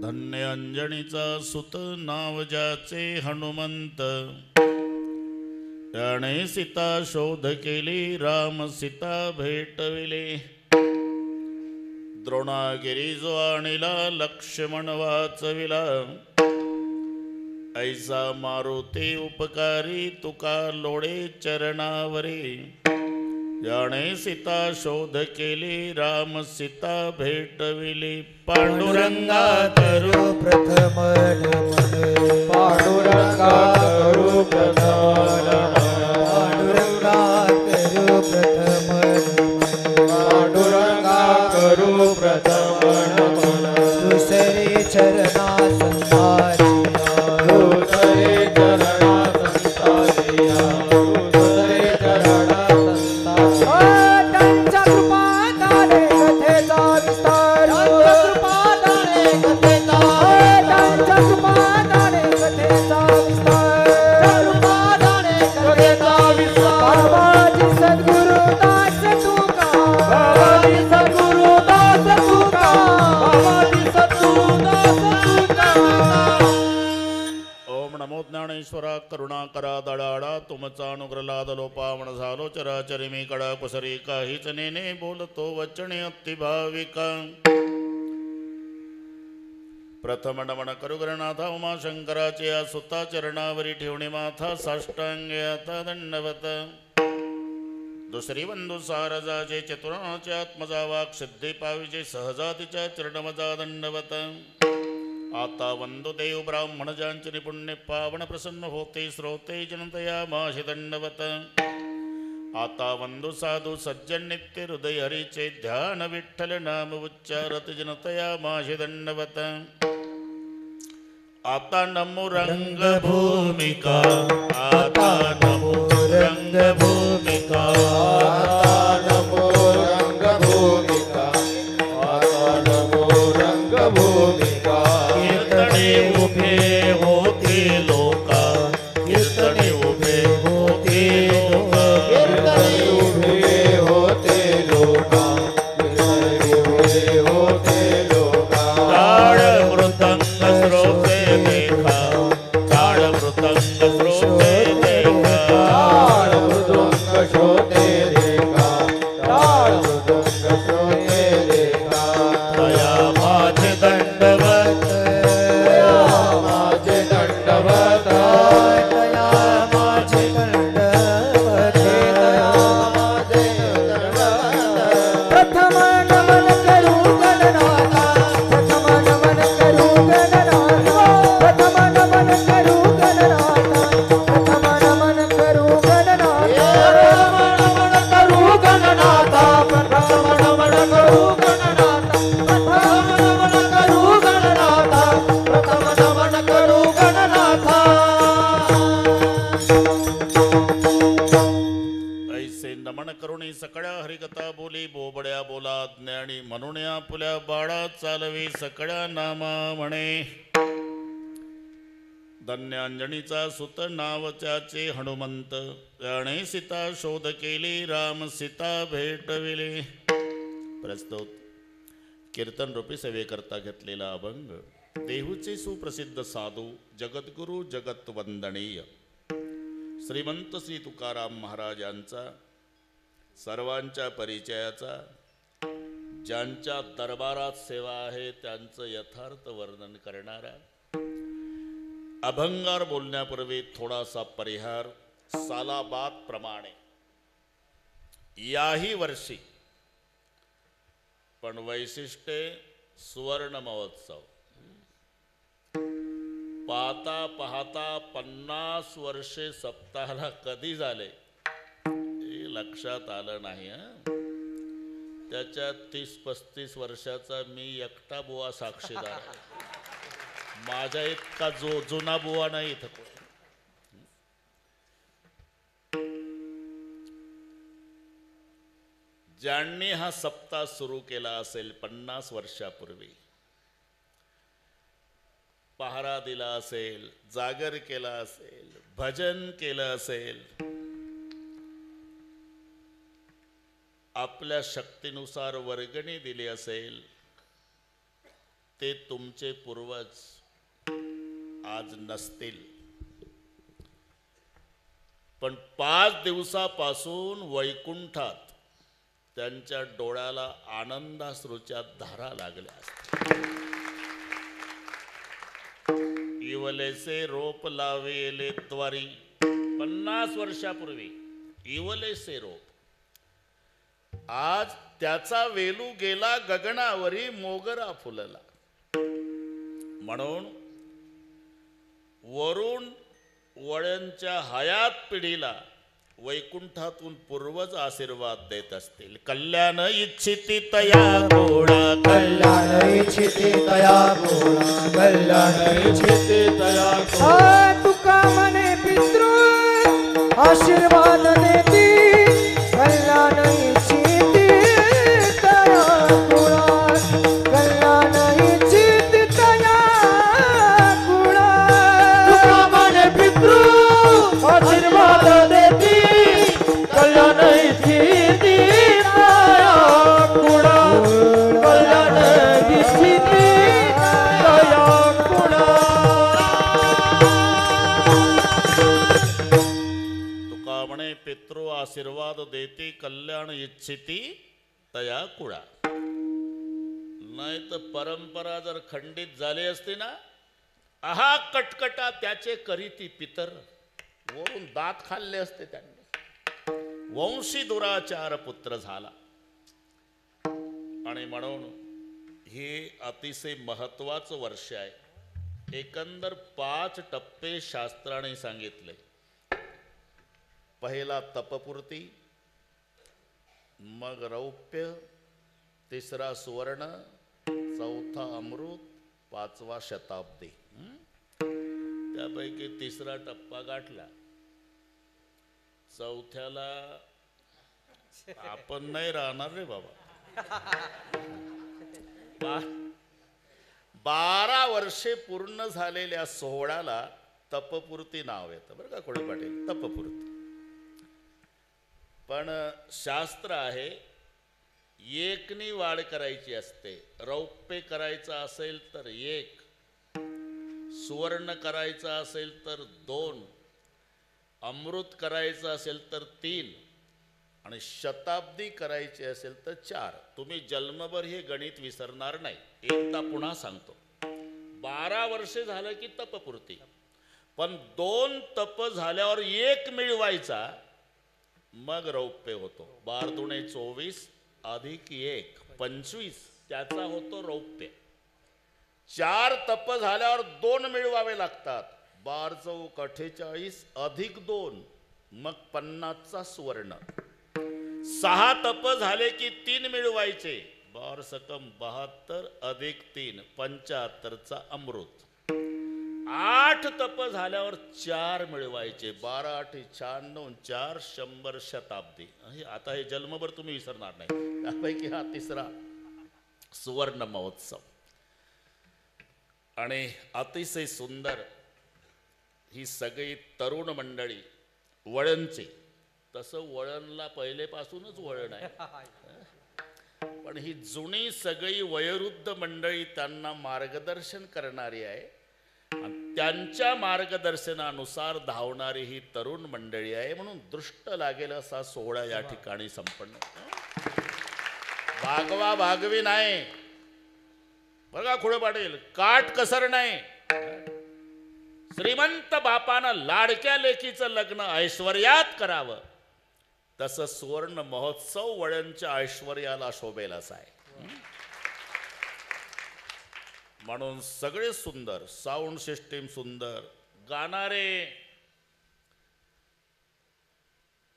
धन्य अंजनीचा सुत नाव ज्याचे हनुमंत, त्याने सीता शोध केली राम सीता भेटविले. द्रोणागिरी जो आणिला लक्ष्मण वाचविला, ऐसा मारुती उपकारी तुका लोळे चरणावरी. ज्याने सीता शोध केली राम सीता भेटविली. पांडुरंगा करू प्रथम नमन, पांडुरंगा करू प्रथम नमन, पांडुरंगा करू प्रथम नमन, पांडुरंगा करू प्रथम नमन. दुसरे चरणा संतारिया, दुसरे चरणा संतारिया, दुसरे चरणा संतारिया. त्यांच्या कृपादाने कथेचा विस्तार, ज्ञानेश्वरा करुणाकरा दडाडा तुमचा अनुग्रह लादलो पावन झालो चराचरी मी कडा कुसरी काहीच नेने बोलतो वचने अति भाविका. प्रथम नमन करू गणनाथा उमाशंकराचे या सुता चरणावरी ठेवणे माथा साष्टांगे आता दंडवत. दुसरी बंधू सारजाचे चतुराचे आत्मजा वाक सिद्धी पाविचे सहजातीच्या चरणमजा दंडवत. आता वंदो देव ब्राह्मण ज्यांचे पुण्य पावन प्रसन्न होते श्रोते जनतया माशी दंडवत. आता वंदो साधू सज्जन नित्य हृदय हरीचे ध्यान विठ्ठल नाम उच्चारत जनतया माशी दंडवत. आता नमो रंग भूमिका, आता नमो रंग भूमिका, आता नमो रंग भूमिका, आता नमो रंग भूमिका. कीर्तने उभे होते लोका, कीर्तने उभे होते लोका, कीर्तने उभे होते लोका, कीर्तने उभे होते लोका. ताळ मृदंग श्रोते देखा, ताळ मृदंग श्रोते देखा, ताळ मृदंग श्रोते देखा, ताळ मृदंग श्रोते देखा. तया माझे दंडवत, तया माझे दंडवत, तया माझे दंडवत, तया माझे दंडवत. प्रथम नमन करू गणनाथा, प्रथम नमन करू गणनाथा, प्रथम नमन करू गणनाथा, प्रथम नमन करू गणनाथा, प्रथम नमन करू गणनाथा, प्रथम नमन करू गणनाथा, प्रथम नमन करू गणनाथा, प्रथम नमन करू गणनाथा. ऐसे नमन करुणी सकळ्या हरिकथा बोली बोबड्या बोला ज्ञानी म्हणून आपुल्या बाळा चालवी सकळ्या नामा म्हणे. धन्य अंजनीचा सुत नाव त्याचे हनुमंत, त्याने सीता शोध केली राम सीता भेटविले. प्रस्तुत कीर्तन रूपी सेवेकरता घेतलेला अभंग देहूचे सुप्रसिद्ध साधू जगद्गुरु जगतवंदनीय श्रीमंत श्री तुकाराम महाराजांचा सर्वांच्या परिचयाचा, ज्यांच्या दरबारात सेवा आहे त्यांचं यथार्थ वर्णन करणारा. अभंगार बोलण्यापूर्वी थोडासा परिहार. सालाबाद प्रमाणे याही वर्षी पण वैशिष्ट्ये सुवर्ण महोत्सव. पाहता पाहता 50 वर्षे सप्ताहाला कधी झाले हे लक्षात आलं नाही. त्याच्यात 30-35 वर्षाचा मी एकटा बुवा साक्षीदार आहे. माझ्या इतका जुना बुवा नाही इथं कोण. ज्यांनी हा सप्ताह सुरू केला असेल 50 वर्षापूर्वी, पहारा दिला असेल, जागर केला असेल, भजन केलं असेल, आपल्या शक्तीनुसार वर्गणी दिली असेल, ते तुमचे पूर्वज आज नसतील, पण 5 दिवसापासून वैकुंठात त्यांच्या डोळ्याला आनंदाश्रूच्या धारा लागल्या असतील. इवलेसे रोप लावेले द्वारी, 50 वर्षापूर्वी इवलेसे रोप, आज त्याचा वेलू गेला गगनावरी, मोगरा फुलला. म्हणून वरून वळ्यांच्या हयात पिढीला वैकुंठातून पूर्वज आशीर्वाद देत असतील. कल्याण इच्छिती तया गोळा, कल्याण इच्छिते तया गोळा, कल्याण इच्छिते तया गोळा. तुका म्हणे पितृ आशीर्वाद देती, कल्याण इच्छिते तया गोळा, कल्याण इच्छिते तया गोळा. तुका म्हणे पितृ आशीर्वाद देती, कल्याण इच्छिते तया गोळा, कल्याण इच्छिते तया गोळा. तुका म्हणे पितृ आशीर्वाद देती, कल्याण इच्छिती तया कुळा. नाही तर परंपरा जर खंडित झाली असती ना, आहा कटकटा त्याचे करीती पितर, वरून दात खाल्ले असते त्यांनी. वंशी दुराचार पुत्र झाला. आणि म्हणून हे अतिशय महत्वाचं वर्ष आहे. एकंदर 5 टप्पे शास्त्राने सांगितले. पहिला तपपूर्ती, मग रौप्य, तिसरा सुवर्ण, चौथा अमृत, 5वा शताब्दी. त्यापैकी तिसरा टप्पा गाठला. चौथ्याला आपण नाही राहणार रे बाबा. 12 वर्षे पूर्ण झालेल्या सोहळ्याला तपपूर्ती नाव येतं बरं का कोळी पाटील, तपपूर्ती. पण शास्त्र आहे, एकनी वाढ करायची असते. रौप्य करायचं असेल तर 1, सुवर्ण करायचं असेल तर 2, अमृत करायचं असेल तर 3 आणि शताब्दी करायची असेल तर 4. तुम्ही जन्मभर हे गणित विसरणार नाही. एकदा पुन्हा सांगतो. 12 वर्षे झालं की तपपूर्ती, पण 2 तप झाल्यावर 1 मिळवायचा, मग रौप्य होतो. 12 दुणे 24 अधिक 1 25, त्याचा होतो रौप्य. 4 तप झाल्यावर 2 मिळवावे लागतात. 12 चौक 48 अधिक 2, मग 50चा सुवर्ण. 6 तप झाले की 3 मिळवायचे. 12 सकम 72 अधिक 3 75चा अमृत. 8 तप झाल्यावर 4 मिळवायचे. 12 8 96 4 100 शताब्दी. आता हे जन्मभर तुम्ही विसरणार नाही. त्यापैकी हा तिसरा सुवर्ण महोत्सव. आणि अतिशय सुंदर ही सगळी तरुण मंडळी वळणची. तसं वळणला पहिलेपासूनच वळण आहे, पण ही जुनी सगळी वयोवृद्ध मंडळी त्यांना मार्गदर्शन करणारी आहे. आणि त्यांच्या मार्गदर्शनानुसार धावणारी ही तरुण मंडळी आहे. म्हणून दृष्ट लागेल असा सोहळा या ठिकाणी संपन्न. भागवा भागवी नाही बघा खुळे पाटील, काट कसर नाही. श्रीमंत बापानं लाडक्या लेकीचं लग्न ऐश्वर्यात करावं, तसं सुवर्ण महोत्सव वळणच्या ऐश्वर्याला शोभेल असा आहे. म्हणून सगळे सुंदर, साऊंड सिस्टीम सुंदर, गाणारे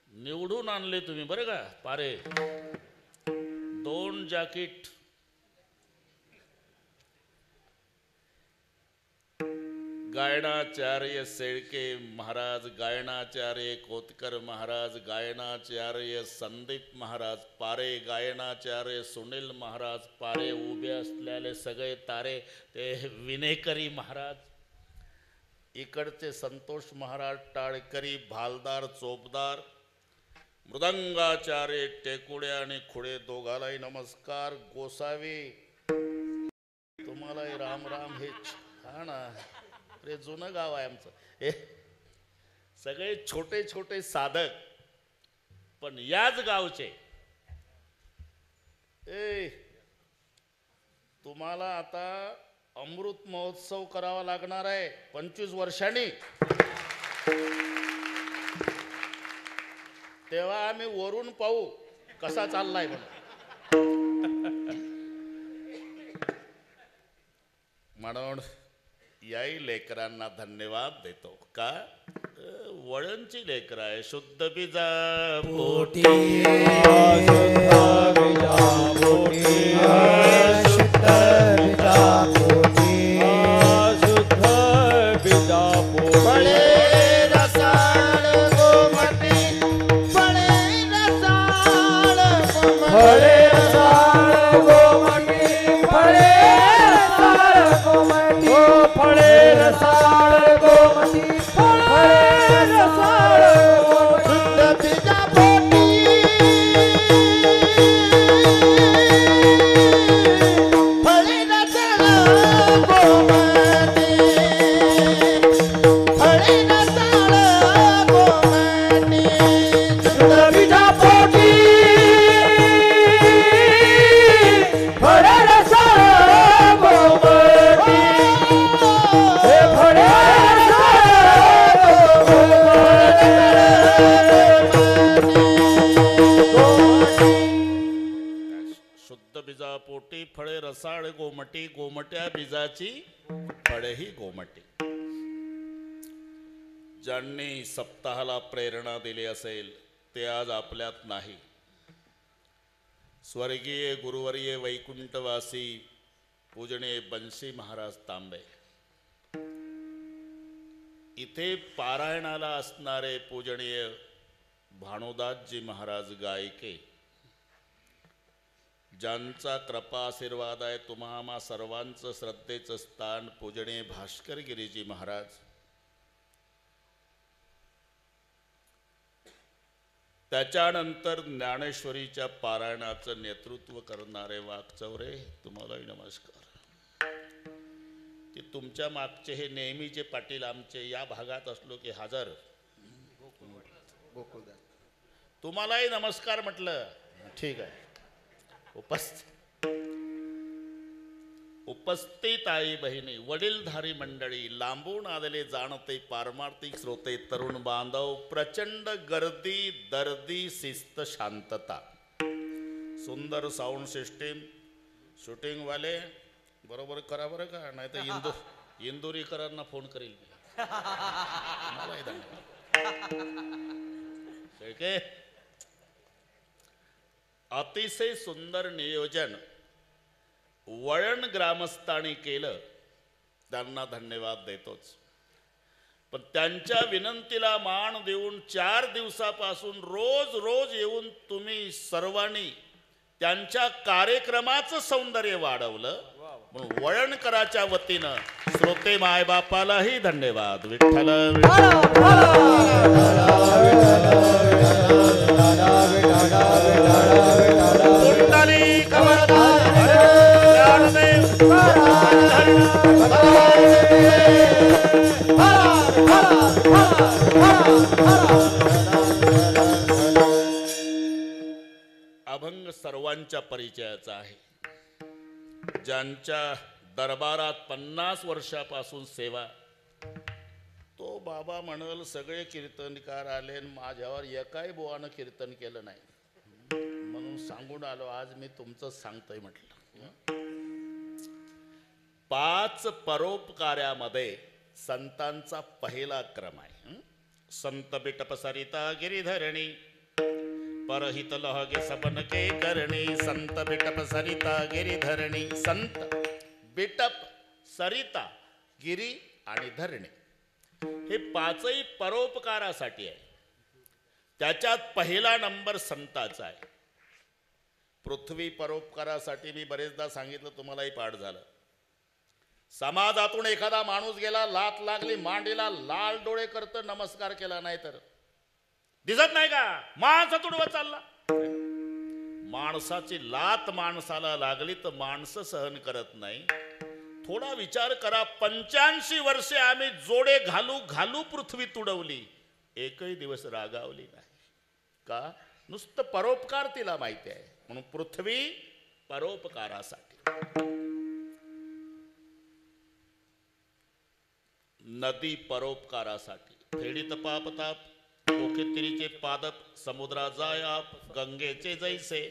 निवडून आणले तुम्ही बरं का. पारे 2 जॅकेट, गायनाचार्य शेळके महाराज, गायनाचार्य कोतकर महाराज, गायनाचार्य संदीप महाराज पारे, गायनाचार्य सुनील महाराज पारे, उभे असलेले सगळे तारे ते विनेकरी महाराज, इकडचे संतोष महाराज टाळकरी, भालदार चोपदार, मृदंगाचार्य टेकुडे आणि खुडे दोघालाही नमस्कार. गोसावी तुम्हालाही राम राम हे हा ना. अरे जुनं गाव आहे आमचं हे. सगळे छोटे छोटे साधक पण याच गावचे. ए तुम्हाला आता अमृत महोत्सव करावा लागणार आहे 25 वर्षांनी. तेव्हा आम्ही वरून पाहू कसा चाललाय म्हणून याही लेकरांना धन्यवाद देतो. का वळणची लेकर आहे. शुद्ध बीजा पोटी पोटी फळे रसाळ गोमटी गोमट्या बीजाची फळेही गोमटी. ज्यांनी सप्ताहाला प्रेरणा दिली असेल ते आज आपल्यात नाही. स्वर्गीय गुरुवर्य वैकुंठवासी पूजनीय बंसी महाराज तांबे, इथे पारायणाला असणारे पूजनीय भानुदासजी महाराज गायके, ज्यांचा कृपा आशीर्वाद आहे तुम्हा आम्हा सर्वांचं श्रद्धेचं स्थान पूजनीय भास्कर गिरीजी महाराज, त्याच्यानंतर ज्ञानेश्वरीच्या पारायणाचं नेतृत्व करणारे वाकचौरे, तुम्हालाही नमस्कार. की तुमच्या मागचे हे नेहमीचे पाटील आमचे या भागात असलो की हजर, तुम्हालाही नमस्कार म्हटलं. ठीक आहे. उपस्थित आई बहिणी, वडीलधारी मंडळी, लांबून आलेले जाणते पारमार्थिक श्रोते, तरुण बांधव, प्रचंड गर्दी, दर्दी, शिस्त, शांतता, सुंदर साऊंड सिस्टीम, शूटिंग वाले बरोबर करा बरं का, नाही तर इंदुरीकरांना फोन करील मी. अतिशय सुंदर नियोजन वळण ग्रामस्थांनी केलं, त्यांना धन्यवाद देतोच. पण त्यांच्या विनंतीला मान देऊन 4 दिवसापासून रोज रोज येऊन तुम्ही सर्वांनी त्यांच्या कार्यक्रमाचं सौंदर्य वाढवलं. म्हणून वळणकराच्या वतीनं श्रोते मायबापालाही धन्यवाद. विठ्ठल अभंग सर्वांच्या परिचयाचा आहे. ज्यांच्या दरबारात 50 वर्षापासून सेवा, तो बाबा म्हणाल सगळे कीर्तनकार आले, माझ्यावर एकाही बुवानं कीर्तन केलं नाही, म्हणून सांगून आलो आज मी तुमचं सांगतोय म्हटलं. 5 परोपकार्यामध्ये संतांचा पहिला क्रम आहे. संत बिटप सरिता गिरिधरणी, परहित लहगे सबन के करणी. संत बिटप सरिता गिरिधरणी, संत बिटप सरिता गिरी आणि धरणी, हे 5ही परोपकारासाठी आहे. त्याच्यात पहिला नंबर संताचा आहे. पृथ्वी परोपकारासाठी मी बरेचदा सांगितलं, तुम्हालाही पाठ झालं. समाजातून एखादा माणूस गेला, लात लागली मांडीला, लाल डोळे करत नमस्कार केला नाही तर दिसत नाही का माणसा तुडवत चालला. माणसाची लात माणसाला लागली तर माणसं सहन करत नाही, थोडा विचार करा. 85 वर्षे आम्ही जोडे घालू घालू पृथ्वी तुडवली, एकही दिवस रागावली नाही. का? नुसतं परोपकार तिला माहिती आहे. म्हणून पृथ्वी परोपकारासाठी, नदी परोपकारासाठी. फेडीत पापताप, कोकित्तिरीचे पादप, समुद्रा जाय आप, गंगेचे जैसे.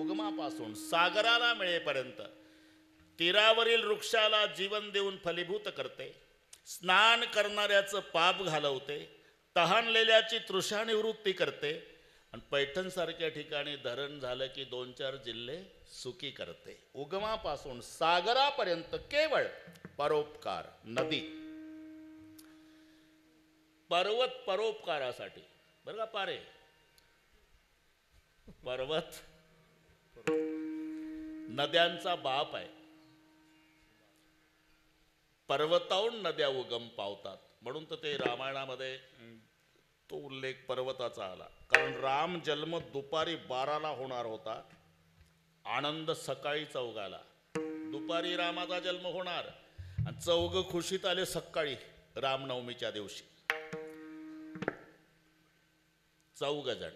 उगमापासून सागराला मिळेपर्यंत तीरावरील वृक्षाला जीवन देऊन फलीभूत करते. स्नान करणाऱ्याचं पाप घालवते, तहानलेल्याची तृषा निवृत्ती करते, आणि पैठणसारख्या ठिकाणी धरण झालं की 2-4 जिल्हे सुखी करते. उगमापासून सागरापर्यंत केवळ परोपकार. नदी, पर्वत परोपकारासाठी. बरं का पारे, पर्वत नद्यांचा बाप आहे. पर्वताहून नद्या उगम पावतात, म्हणून तर ते रामायणामध्ये तो उल्लेख पर्वताचा आला. कारण राम जन्म दुपारी 12ला होणार होता, आनंद सकाळी 4ला. दुपारी रामाचा जन्म होणार आणि 4 खुशीत आले सकाळी रामनवमीच्या दिवशी. 4 जण.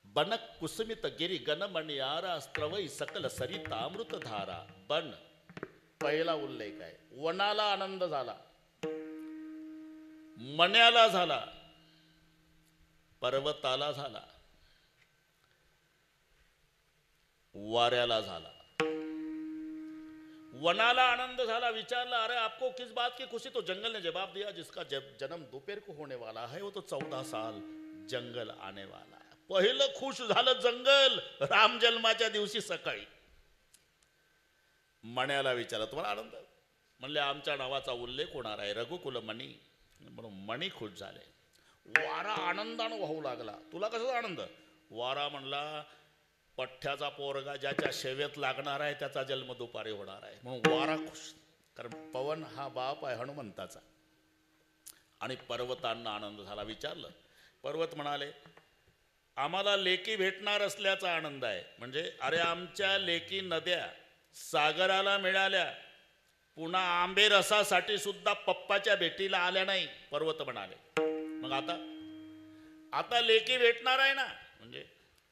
बनक कुसुमित गिरी गणमणियारा, स्त्रवई सकल सरिता अमृतधारा. बन पहिला उल्लेख आहे. वनाला आनंद झाला, मण्याला झाला, पर्वताला झाला, वाऱ्याला झाला. वनाला आनंद झाला. विचारला, अरे आपको किस बात की खुशी? तो जंगल ने जवाब दिया, जिसका जन्म दोपहर को होने वाला है वो तो 14 साल जंगल आने वाला है. पहिलं खुश झालं जंगल राम जन्माच्या दिवशी सकाळी. मण्याला विचारला, तुम्हाला आनंद? म्हणले, आमच्या नावाचा उल्लेख होणार आहे, रघुकुल मणी. म्हणून मणी खुश झाले. वारा आनंदानं वाहू लागला. तुला कसा आनंद? वारा म्हणला, पठ्ठ्याचा पोरगा ज्याच्या शेवेत लागणार आहे त्याचा जन्म दुपारी होणार आहे. म्हणून वारा खुश, कारण पवन हा बाप आहे हनुमंताचा. आणि पर्वतांना आनंद झाला. विचारलं, पर्वत म्हणाले, आम्हाला लेकी भेटणार असल्याचा आनंद आहे. म्हणजे अरे आमच्या लेकी नद्या सागराला मिळाल्या, पुन्हा आंबे रसासाठी सुद्धा पप्पाच्या भेटीला आल्या नाही. पर्वत म्हणाले, मग आता लेकी भेटणार आहे ना. म्हणजे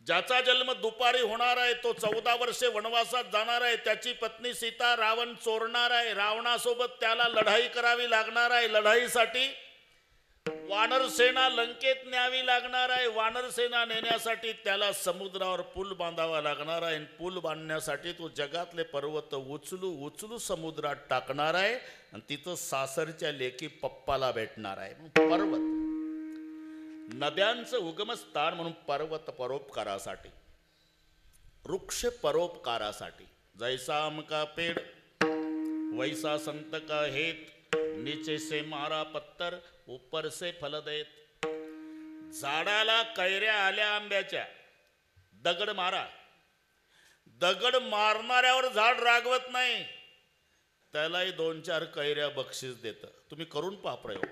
ज्याचा जन्म दुपारी होणार आहे तो 14 वर्षे वनवासात जाणार आहे. त्याची पत्नी सीता रावण चोरणार आहे. रावणासोबत त्याला लढाई करावी लागणार आहे. लढाईसाठी वानर सेना लंकेत न्यावी लागणार आहे. वानर सेना नेण्यासाठी त्याला समुद्रावर पूल बांधावा लागणार आहे. पूल बांधण्यासाठी तो जगातले पर्वत उचलू उचलू समुद्रात टाकणार आहे. आणि तिथं सासरच्या लेकी पप्पाला भेटणार आहे. पर्वत नद्यांचं उगमस्थान म्हणून पर्वत परोपकारासाठी, वृक्ष परोपकारासाठी. जैसा आम का पेड़ वैसा संत का हेत, नीचे से मारा पत्तर ऊपर से फल देत. झाडाला कैऱ्या आल्या आंब्याच्या, दगड मारा. दगड मारणाऱ्यावर झाड रागवत नाही, त्यालाही 2-4 कैऱ्या बक्षीस देतं. तुम्ही करून पहा प्रयोग.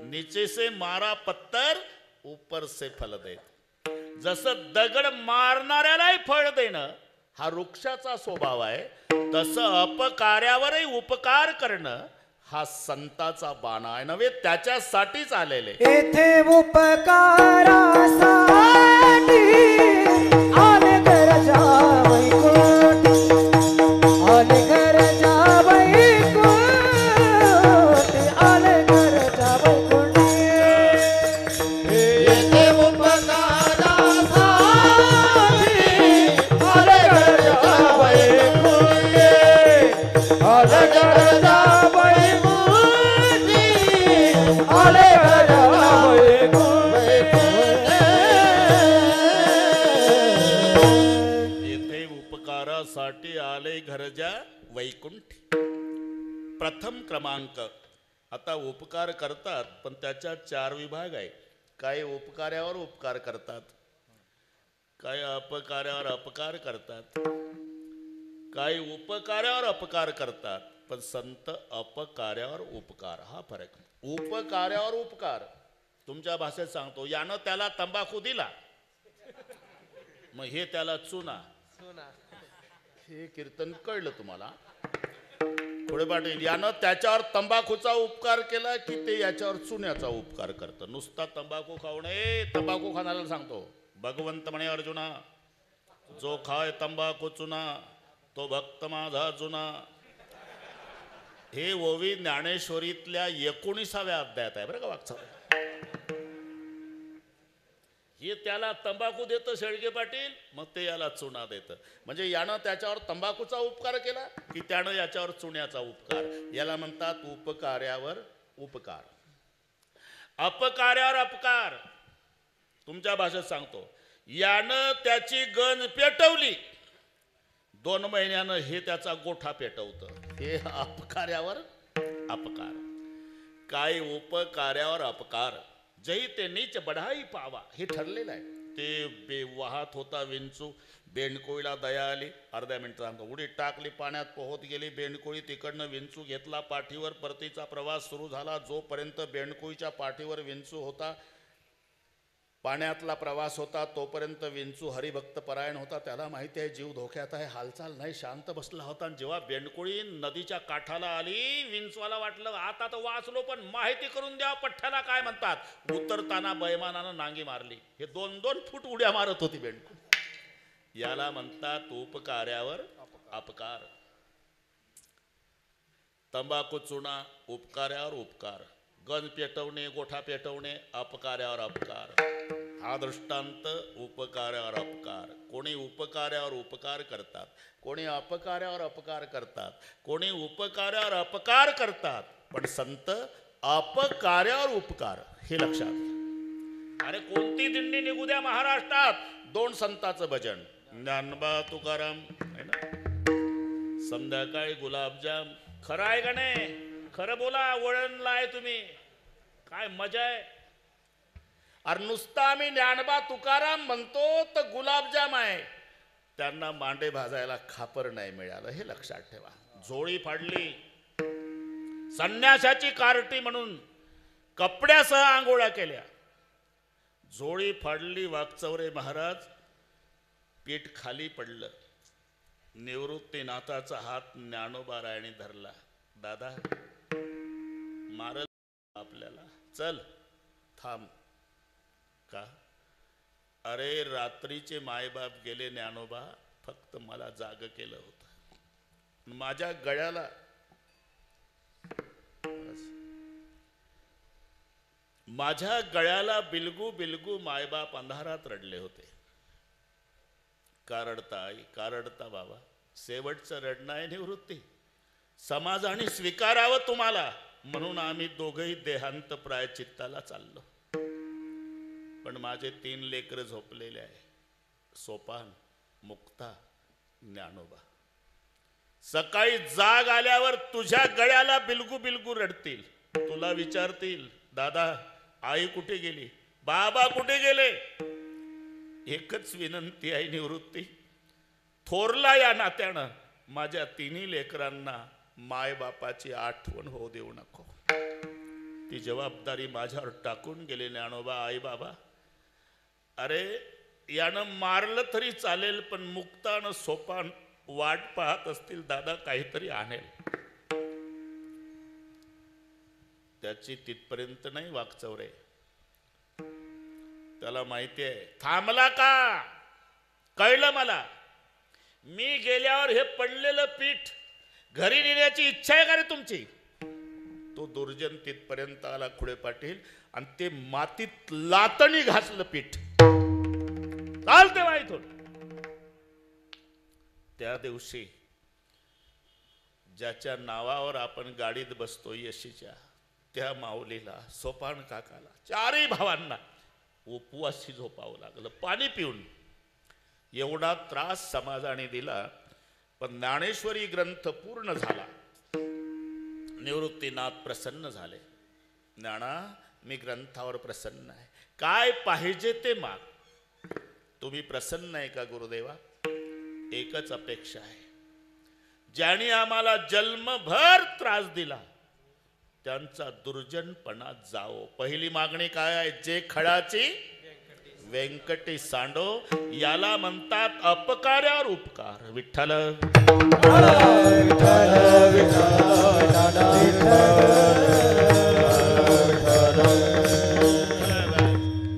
नीचे से मारा पत्तर ऊपर से फल देत. जसं दगड मारणाऱ्यालाही फळ देणं हा वृक्षाचा स्वभाव आहे, तसं अपकार्यावरही उपकार करणं हा संताचा बाणा आहे. नव्हे त्याच्यासाठीच आलेले. येथे उपकारासाठी आले गरजा वैकुंठ, आले गरजा वैकुंठ, आले गरजा वैकुंठ. येथे उपकारासाठी आले गरजा वैकुंठ, आले गरजा साठी आले घरजा वैकुंठ. प्रथम क्रमांक. आता उपकार करतात पण त्याच्या 4 विभाग आहे. काही उपकार्यावर उपकार करतात, काही अपकार्यावर अपकार करतात, काही उपकार्यावर अपकार करतात. पण संत अपकार्यावर उपकार हा फरक. उपकार्यावर उपकार तुमच्या भाषेत सांगतो. यानं त्याला तंबाखू दिला, मग हे त्याला चुना. हे कीर्तन कळलं तुम्हाला? पुढे पाटील, यानं त्याच्यावर तंबाखूचा उपकार केला की ते याच्यावर चुन्याचा उपकार करतं? नुसता तंबाखू खाऊ नये. तंबाखू खाणाऱ्याला सांगतो, भगवंत म्हणे अर्जुना, जो खाय तंबाखू चुना तो भक्त माझा जुना. हे ओवी ज्ञानेश्वरीतल्या 19व्या अध्यायात आहे बरं का वागचाल. हे त्याला तंबाखू देतं शेळके पाटील, मग ते याला चुना देतं. म्हणजे यानं त्याच्यावर तंबाखूचा उपकार केला की त्यानं याच्यावर चुन्याचा उपकार. याला म्हणतात उपकार्यावर उपकार, अपकार्यावर अपकार. तुमच्या भाषेत सांगतो, यानं त्याची गंज पेटवली, 2 महिन्यानं हे त्याचा गोठा पेटवतं. हे अपकार्यावर अपकार. काय उपकार्यावर अपकार. जही ते नीच बढाई पावा, हे ठरलेलं आहे. ते वाहत होता विंचू, बेंडकोळीला दया आली. अर्ध्या मिनिटात उडी टाकली, पाण्यात पोहत गेली बेंडकोळी. तिकडनं विंचू घेतला पाठीवर, परतीचा प्रवास सुरू झाला. जोपर्यंत बेंडकोळीच्या पाठीवर विंचू होता, पाण्यातला प्रवास होता, तोपर्यंत विंचू हरिभक्त परायण होता. त्याला माहिती आहे जीव धोक्यात आहे, हालचाल नाही, शांत बसला होता. आणि जेव्हा बेंडकोळी नदीच्या काठाला आली, विंचवाला वाटलं आता तर वाचलो, पण माहिती करून द्या पठ्ठ्याला काय म्हणतात. उतरताना बैमानानं नांगी मारली. हे 2-2 फूट उड्या मारत होती बेंडकोळी. याला म्हणतात उपकार्यावर अपकार. तंबाखू चुना उपकार्यावर उपकार, गंज पेटवणे, गोठा पेटवणे अपकार्यावर अपकार. हा दृष्टांत उपकार्यावर अपकार. कोणी उपकार्यावर उपकार करतात, कोणी अपकार्यावर अपकार करतात, कोणी उपकार्यावर अपकार करतात, पण संत अपकार्यावर उपकार. हे लक्षात घ्या. अरे कोणती दिंडी निघू द्या महाराष्ट्रात, 2 संतांचं भजन, ज्ञानोबा तुकाराम आहे ना, संध्याकाळी गुलाबजाम. खरं आहे का नाही? खरं बोला, वळणला आहे तुम्ही, काय मजा आहे. अरे नुसता आम्ही ज्ञानोबा तुकाराम म्हणतो तर गुलाबजाम आहे. त्यांना मांडे भाजायला खापर नाही मिळालं, हे लक्षात ठेवा. झोळी फाडली, संन्यासाची कार्टी म्हणून कपड्यासह आंघोळ्या केल्या. झोळी फाडली, वाकचौरे महाराज, पीठ खाली पडलं. निवृत्तीनाथाचा हात ज्ञानोबा रायणी धरला. दादा मारल आपल्याला, चल थांब. का? अरे रात्रीचे मायबाप गेले ज्ञानोबा, फक्त मला जाग केलं होतं. माझ्या गळ्याला बिलगू बिलगू मायबाप अंधारात रडले होते. का रडता आई, का रडता बाबा? शेवटचं रडणं आहे निवृत्ती. समाजाने स्वीकारावं तुम्हाला, म्हणून आम्ही दोघंही देहांत प्रायचित्ताला चाललो. पण माझे 3 लेकरं झोपलेले आहे, सोपान, मुक्ता, ज्ञानोबा. सकाळी जाग आल्यावर तुझ्या गळ्याला बिलगू बिलगू रडतील. तुला विचारतील, दादा आई कुठे गेली, बाबा कुठे गेले? एकच विनंती आहे निवृत्ती, थोरला या नात्यानं माझ्या 3 लेकरांना मायबापाची आठवण होऊ देऊ नको. ती जबाबदारी माझ्यावर टाकून गेले ज्ञानोबा. आई बाबा, अरे यानं मारलं तरी चालेल, पण मुक्तानं सोपान वाट पाहत असतील, दादा काहीतरी आणेल. त्याची तिथपर्यंत नाही वाकचौरे. त्याला माहिती आहे, थांबला का? कळलं मला. मी गेल्यावर हे पडलेलं पीठ घरी नेण्याची इच्छा आहे का रे तुमची? तो दुर्जन तिथपर्यंत आला खुडे पाटील, आणि ते मातीत लातणी घासलं पीठ. चालते वा इथून. त्या दिवशी ज्याच्या नावावर आपण गाडीत बसतो यशीच्या, त्या माऊलीला, सोपान काकाला, 4ही भावांना उपवासी झोपावं लागलं पाणी पिऊन. एवढा त्रास समाजाने दिला, पण ज्ञानेश्वरी ग्रंथ पूर्ण झाला. निवृत्तीनाथ प्रसन्न झाले. ज्ञाना, मी ग्रंथावर प्रसन्न आहे, काय पाहिजे ते माग. तुम्ही प्रसन्न आहे का गुरुदेवा? एकच अपेक्षा आहे, ज्याने आम्हाला जन्मभर त्रास दिला त्यांचा दुर्जनपणा जाओ. पहिली मागणी काय आहे? जे खडाची व्यंकटी सांडो याला म्हणतात अपकार्यावर उपकार. विठ्ठल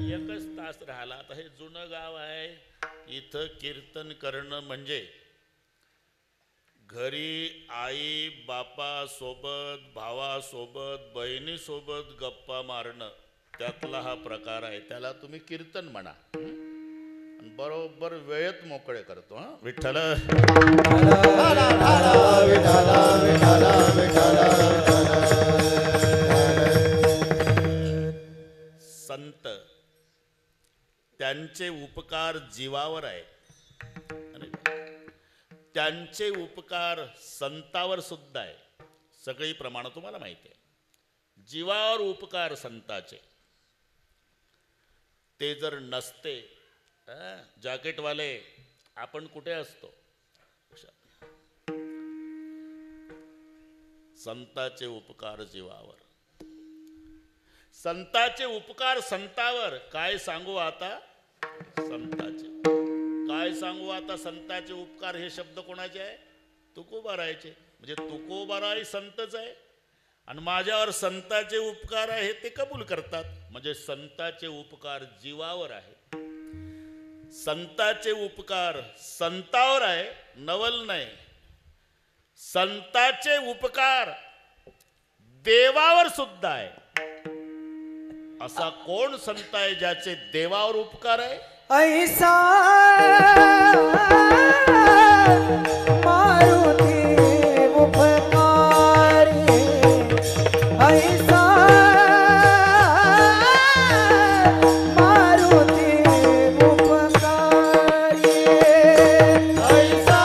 एकच तास राहिला. आता हे जुनं गाव आहे, इथं कीर्तन करणं म्हणजे घरी आई बापा सोबत, भावासोबत, बहिणीसोबत गप्पा मारणं, त्यातला हा प्रकार आहे. त्याला तुम्ही कीर्तन म्हणा. बरोबर वेळेत मोकळे करतो. हा विठ्ठल संत त्यांचे उपकार जीवावर आहे, त्यांचे उपकार संतावर सुद्धा आहे. सगळी प्रमाण तुम्हाला माहिती आहे. जीवावर उपकार संताचे, ते जर नसते, जॅकेटवाले आपण कुठे असतो? संताचे उपकार जीवावर, संताचे उपकार संतावर. काय सांगू आता संताचे, काय सांगू आता संताचे उपकार. हे शब्द कोणाचे आहे? तुकोबारायचे. म्हणजे तुकोबाराय संतच आहे आणि माझ्यावर संताचे उपकार आहे ते कबूल करतात. म्हणजे संताचे उपकार जीवावर आहे, संताचे उपकार संतावर आहे, नवल नाही. संताचे उपकार देवावर सुद्धा आहे. असा कोण संत आहे ज्याचे देवावर उपकार आहे? ऐसा मारुती उपकारी, ऐसा मारुती उपकारी, ऐसा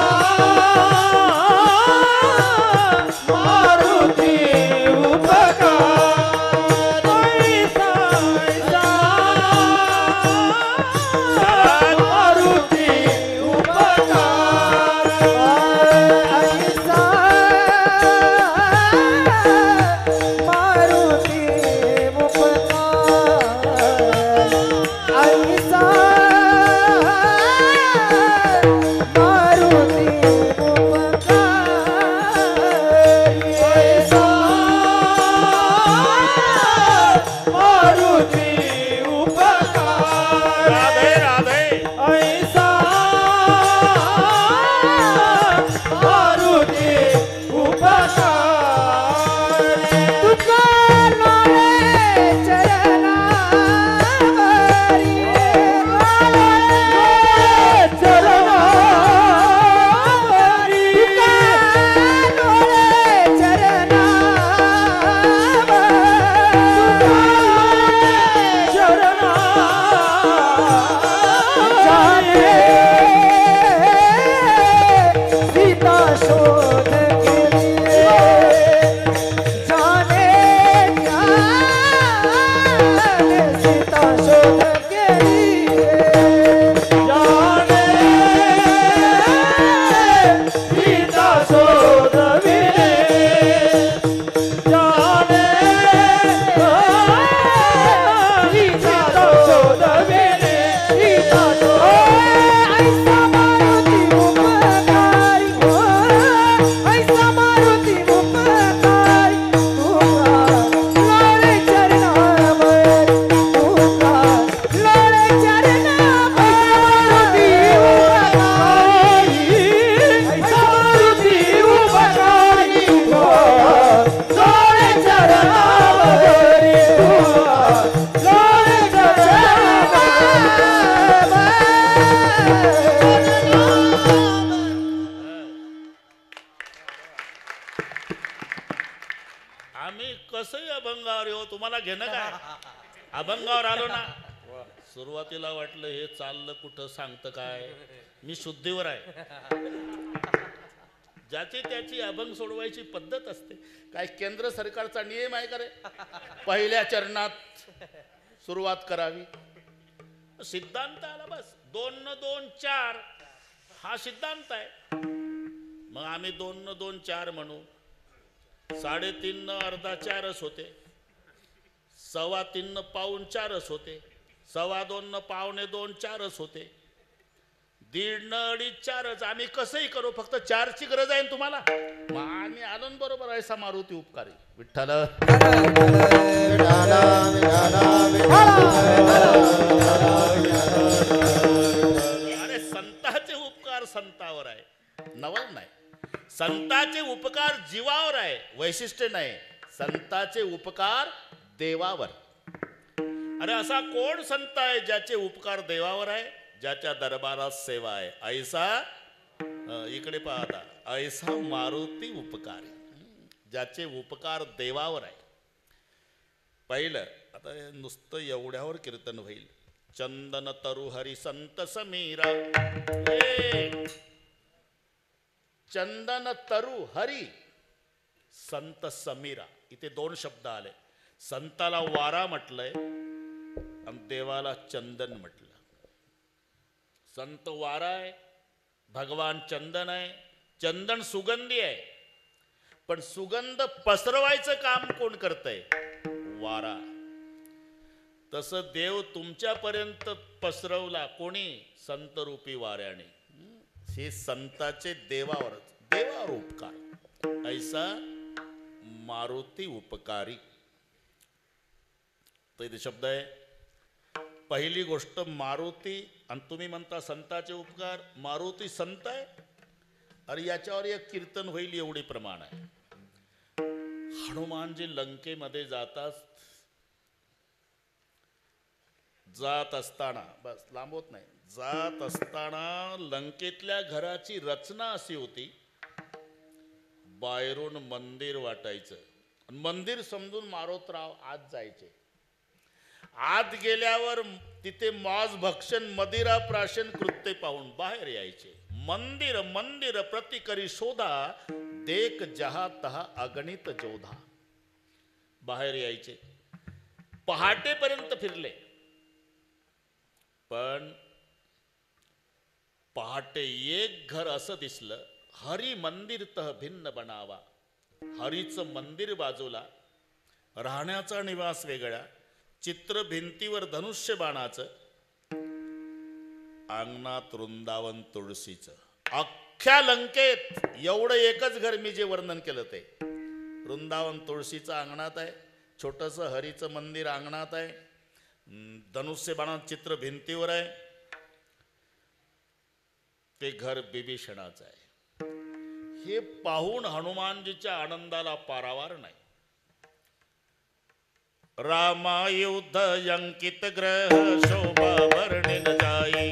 मारुती उपकारी, ऐसा मारुती उपकार, ऐसा मारुती उपकार, ऐसा मारुती उपकार, ऐसा मारुती उपकार, राधे राधे. ऐसा मारुती उपकार, तुझा नाळे चरणावरी, चरणावरी, तुझा नाळे चरणावरी, सीता शोध के लिए जाने जाने, सीता शोध के लिए जाने, सीता शोध विने जाने, सीता शोध विने, सीता शोध, ऐसा मारुती उपकारी, ऐसा मारुती उपकारी, तुका लोळे चरणावर, तुका लोळे चरणावर, ऐसा मारुती उपकारी, लोळे चरणावर, लोळे आम्ही कसंही अभंगावर येऊ, तुम्हाला घेणं काय? अभंगावर आलो ना. सुरुवातीला वाटलं हे चाललं कुठं, सांगतं काय. मी शुद्धीवर आहे. ज्याची त्याची अभंग सोडवायची पद्धत असते. काय केंद्र सरकारचा नियम आहे का रे? पहिल्या चरणात सुरुवात करावी, सिद्धांत आला बस. 2 न 2 4 हा सिद्धांत आहे. मग आम्ही 2 न 2 4 म्हणू. 3.5 न अर्धा 4च होते, 3.25 न पाऊण 4च होते. 2:15 न 2:45 4च होते. 1:30 न 2:30 4च. आम्ही कसंही करू, फक्त 4ची गरज आहे ना तुम्हाला. मग आम्ही आलो ना बरोबर. ऐसा मारुती उपकारी. विठ्ठल अरे संताचे उपकार संतावर आहे, नवल नाही. संताचे उपकार जीवावर आहे, वैशिष्ट्य नाही. संताचे उपकार देवावर. अरे असा कोण संत आहे ज्याचे उपकार देवावर आहे, ज्याच्या दरबारात सेवा आहे? ऐसा इकडे पाहता, ऐसा मारुती उपकारी, ज्याचे उपकार देवावर आहे. पहिलं आता नुसतं एवढ्यावर कीर्तन होईल. चंदन तरु हरी संत समीरा. चंदन तरु हरी संत समीरा. इथे 2 शब्द आले. संताला वारा म्हटलंय आणि देवाला चंदन म्हटलं. संत वारा आहे, भगवान चंदन आहे. चंदन सुगंधी आहे, पण सुगंध पसरवायचं काम कोण करतंय? वारा. तसं देव तुमच्यापर्यंत पसरवला कोणी? संतरूपी वाऱ्याने. हे संताचे देवावर उपकार. ऐसा मारुती उपकारी. तर इथे शब्द आहे. पहिली गोष्ट मारुती. आणि तुम्ही म्हणता संताचे उपकार. मारुती संत आहे. अरे याच्यावर एक कीर्तन होईल एवढे प्रमाण आहे. हनुमानजी लंकेमध्ये जात असताना, बस लांबवत नाही, जात असताना लंकेतल्या घराची रचना अशी होती. बाहेरून मंदिर वाटायचं. मंदिर समजून मारोतराव आत जायचे. आत गेल्यावर तिथे मॉज भक्षण मदिरा प्राशन कृत्य पाहून बाहेर यायचे. मंदिर मंदिर प्रति करी शोधा, देख जहा तहा अगणित जोधा. बाहेर यायचे. पहाटेपर्यंत फिरले, पण पहाटे एक घर असं दिसलं. हरी मंदिर तह भिन्न बनावा. हरीचं मंदिर बाजूला, राहण्याचा निवास वेगळा, चित्र भिंतीवर धनुष्य बाणाचं, अंगणात वृंदावन तुळशीचं. अख्ख्या लंकेत एवढं एकच घर मी जे वर्णन केलं ते. वृंदावन तुळशीचं अंगणात आहे, छोटंसं हरीचं मंदिर अंगणात आहे, धनुष्य बाणाचं चित्र भिंतीवर आहे. ते घर बिभीषणाचं आहे. हे पाहून हनुमानजीच्या आनंदाला पारावार नाही. रामायुध अंकित ग्रह शोभा वर्णिन जाई.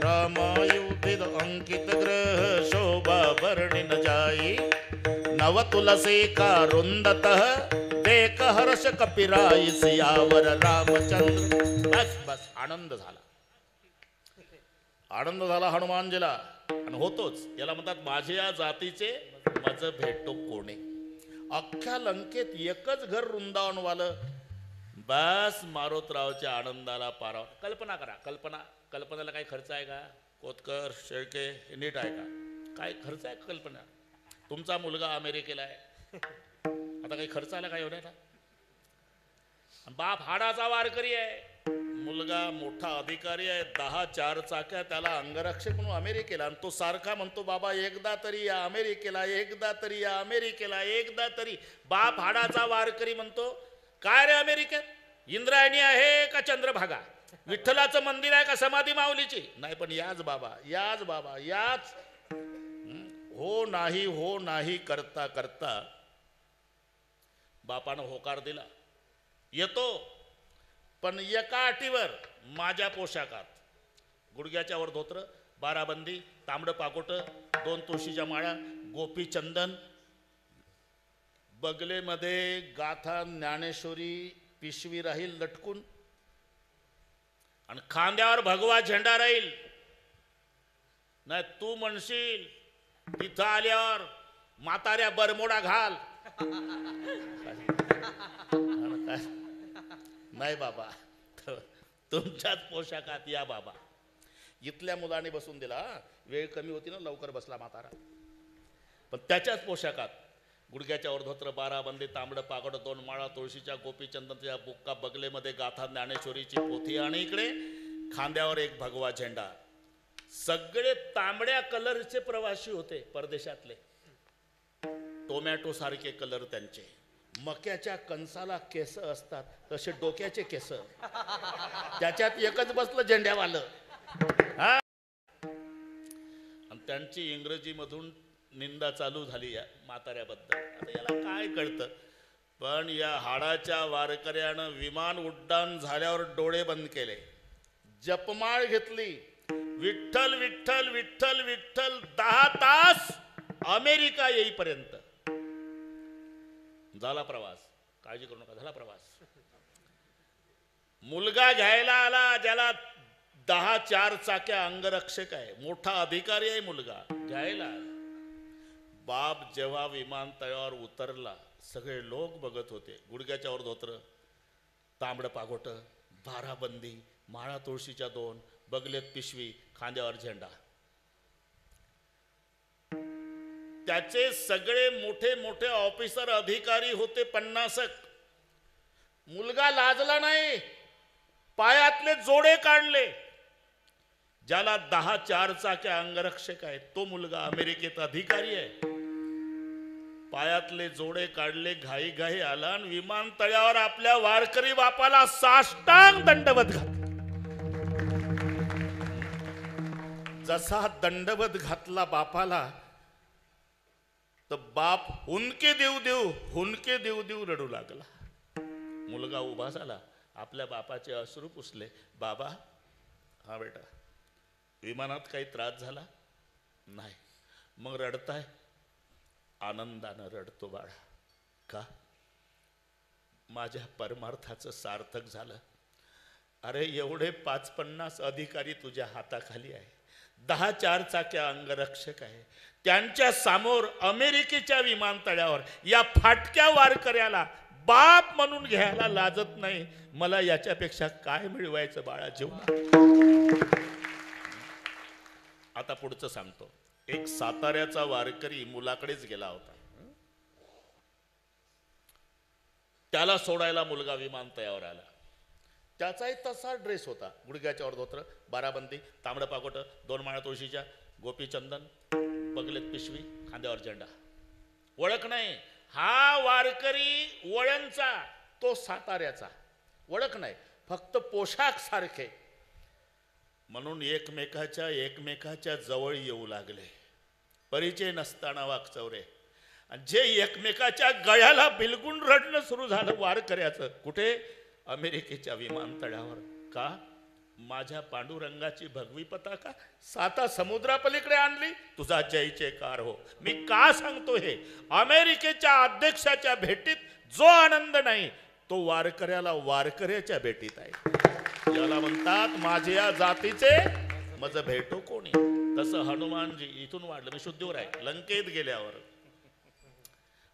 रामायुध अंकित ग्रह शोभा वर्णिन जाई. नव तुलसी का रुंदतः देख हर्ष कपिराई. सियावर रामचंद्र. बस बस आनंद झाला. आनंद झाला हनुमानजीला. आणि होतोच. याला म्हणतात माझे या जातीचे मज भेटो कोणे. अख्ख्या लंकेत एकच घर वृंदावनवालं. बस मारोतरावच्या आनंदाला पारावर. कल्पना करा. कल्पनाला काही खर्च आहे का? कोतकर शेळके हे नीट आहे का? काय खर्च आहे कल्पना? तुमचा मुलगा अमेरिकेला आहे, आता काही खर्च आला काय एवढ्याला? बाप हाडाचा वारकरी आहे, मुलगा मोठा अधिकारी आहे, 10 4 चाक्या, त्याला अंगरक्षक म्हणून अमेरिकेला. आणि तो सारखा म्हणतो बाबा एकदा तरी या अमेरिकेला, एकदा तरी या अमेरिकेला, एकदा तरी. बाप हाडाचा वारकरी म्हणतो काय रे अमेरिकेत? इंद्रायणी आहे का चंद्रभागा? विठ्ठलाचं मंदिर आहे का समाधी माऊलीची? नाही, पण याच बाबा, याच बाबा, याच. हो नाही करता करता बापानं होकार दिला. येतो, पण एका अटीवर, माझ्या पोशाखात. गुडघ्याच्या वर धोत्र, बाराबंदी, तांबडं पाकोट, 2 तुळशीच्या माळा, गोपी चंदन, बगलेमध्ये गाथा ज्ञानेश्वरी पिशवी राहील लटकून, आणि खांद्यावर भगवा झेंडा राहील. नाही तू म्हणशील तिथं आल्यावर म्हाताऱ्या बरमोडा घाल. नाही बाबा, तुमच्याच पोशाखात या बाबा. इथल्या मुलाने बसून दिला. वेळ कमी होती ना, लवकर बसला म्हातारा. पण त्याच्याच पोशाखात गुडघ्याच्या धोत्र, 12 बंदी, तांबडं पागड, 2 माळा, तुळशीच्या, गोपीचंदनच्या बुक्का, बगलेमध्ये गाथा ज्ञानेश्वरीची पोथी आणि इकडे खांद्यावर एक भगवा झेंडा. सगळे तांबड्या कलरचे प्रवासी होते परदेशातले. टोमॅटो सारखे कलर त्यांचे. मक्याच्या कणसाला केस असतात तसे डोक्याचे केस. त्याच्यात एकच बसलं झेंड्यावालं. हा, आणि त्यांची इंग्रजीमधून निंदा चालू झाली या म्हाताऱ्याबद्दल. आता याला काय कळतं, पण या हाडाच्या वारकऱ्यानं विमान उड्डाण झाल्यावर डोळे बंद केले, जपमाळ घेतली, विठ्ठल विठ्ठल विठ्ठल विठ्ठल, 10 तास अमेरिका येईपर्यंत झाला प्रवास. काळजी करू नका, झाला प्रवास. मुलगा घ्यायला आला ज्याला 10 4 चाक्या अंगरक्षक आहे, मोठा अधिकारी आहे. मुलगा घ्यायला आला. बाप जेव्हा विमानतळावर उतरला सगळे लोक बघत होते. गुडघ्याच्या धोत्र, तांबडं पागोट, 12 बंदी, माळा तुळशीच्या 2, बगलेत पिशवी, खांद्यावर झेंडा. त्याचे सगळे मोठे मोठे ऑफिसर अधिकारी होते 50. मुलगा लाजला नाही, पायातले जोडे काढले. ज्याला 10 4 चाक्या अंगरक्षक आहेत तो मुलगा अमेरिकेत अधिकारी आहे. पायातले जोडे काढले, घाई घाई आला आणि विमानतळावर आपल्या वारकरी बापाला साष्टांग दंडवत घातला. जसा दंडवत घातला बापाला तर बाप हुंदके देऊ देऊ रडू लागला. मुलगा उभा झाला, आपल्या बापाचे अश्रू पुसले. बाबा, हा बेटा, विमानात काही त्रास झाला नाही? मग रडताय? आनंदानं रडतो बाळा. का? माझ्या परमार्थाचं सार्थक झालं. अरे एवढे 5-50 अधिकारी तुझ्या हाताखाली आहे, 10 4 चाक्या अंगरक्षक आहे. त्यांच्या समोर अमेरिकेच्या विमानतळावर या फाटक्या वारकऱ्याला बाप म्हणून घ्यायला लाजत नाही. मला याच्यापेक्षा काय मिळवायचं बाळा जीवनात? आता पुढचं सांगतो. एक साताऱ्याचा वारकरी मुलाकडेच गेला होता. त्याला सोडायला मुलगा विमानतळावर आला. त्याचाही तसा ड्रेस होता. गुडघ्याच्या धोत्र, 12 बंदी, तांबडं पागोट, 2 माळा तुळशीच्या, गोपीचंदन, बगलेत पिशवी, खांद्यावर झेंडा. ओळख नाही. हा वारकरी वळणचा, तो साताऱ्याचा. ओळख नाही, फक्त पोशाख सारखे. म्हणून एकमेकाच्या जवळ येऊ लागले. परिचय नसताना वाकचौरे. आणि जे एकमेकाच्या गळ्याला बिलगुन रडणं सुरू झालं वारकऱ्याचं. कुठे? अमेरिकेच्या विमानतळावर. का? माझ्या पांडुरंगाची भगवी पताका 7 समुद्रापलीकडे आणली. तुझा जय जयकार हो. मी का सांगतो हे? अमेरिकेच्या अध्यक्षाच्या भेटीत जो आनंद नाही तो वारकऱ्याला वारकऱ्याच्या भेटीत आहे. याला म्हणतात माझे या जातीचे मज भेटो कोणी. तसं हनुमानजी इथून वाढलं. मी शुद्धीवर आहे. लंकेत गेल्यावर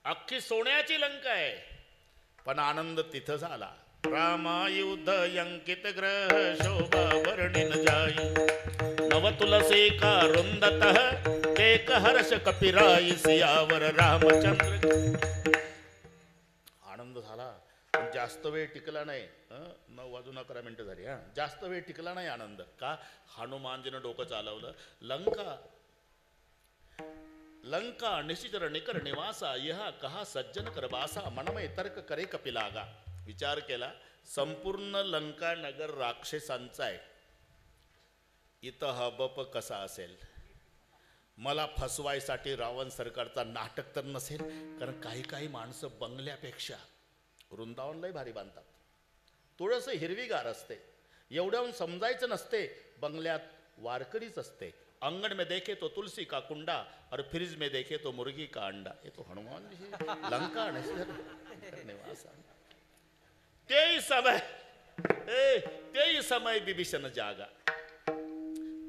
अख्खी सोन्याची लंका आहे, पण आनंद तिथं झाला. रामायुध अंकित ग्रह शोभा वर्णिन जाई, नव तुलसी का रुंदतः एक हर्ष कपिराई, सियावर रामचंद्र. आनंद झाला, पण जास्त वेळ टिकला नाही. 9:11 झाली. जास्त वेळ टिकला नाही आनंद. का? हनुमानजीनं डोकं चालवलं. लंका निशिचर निकर निवासा, यहा कहा सज्जन कर बासा, मनमय तर्क करे कपिलागा. विचार केला, संपूर्ण लंका नगर राक्षसांचा आहे. इथं हबप कसा असेल? मला फसवायसाठी रावण सरकारचा नाटक तर नसेल? कारण काही माणसं बंगल्यापेक्षा वृंदावन लय भारी बांधतात. थोडंसं हिरवीगार असते, एवढ्याहून समजायचं नसते. बंगल्यात वारकरीच असते. अंगण में देखे तो तुलसी का कुंडा और फ्रिज में देखे तो मुर्गी का अंडा. ये तो हनुमान जी लंका निवास. तेही समय बिभीषण जागा.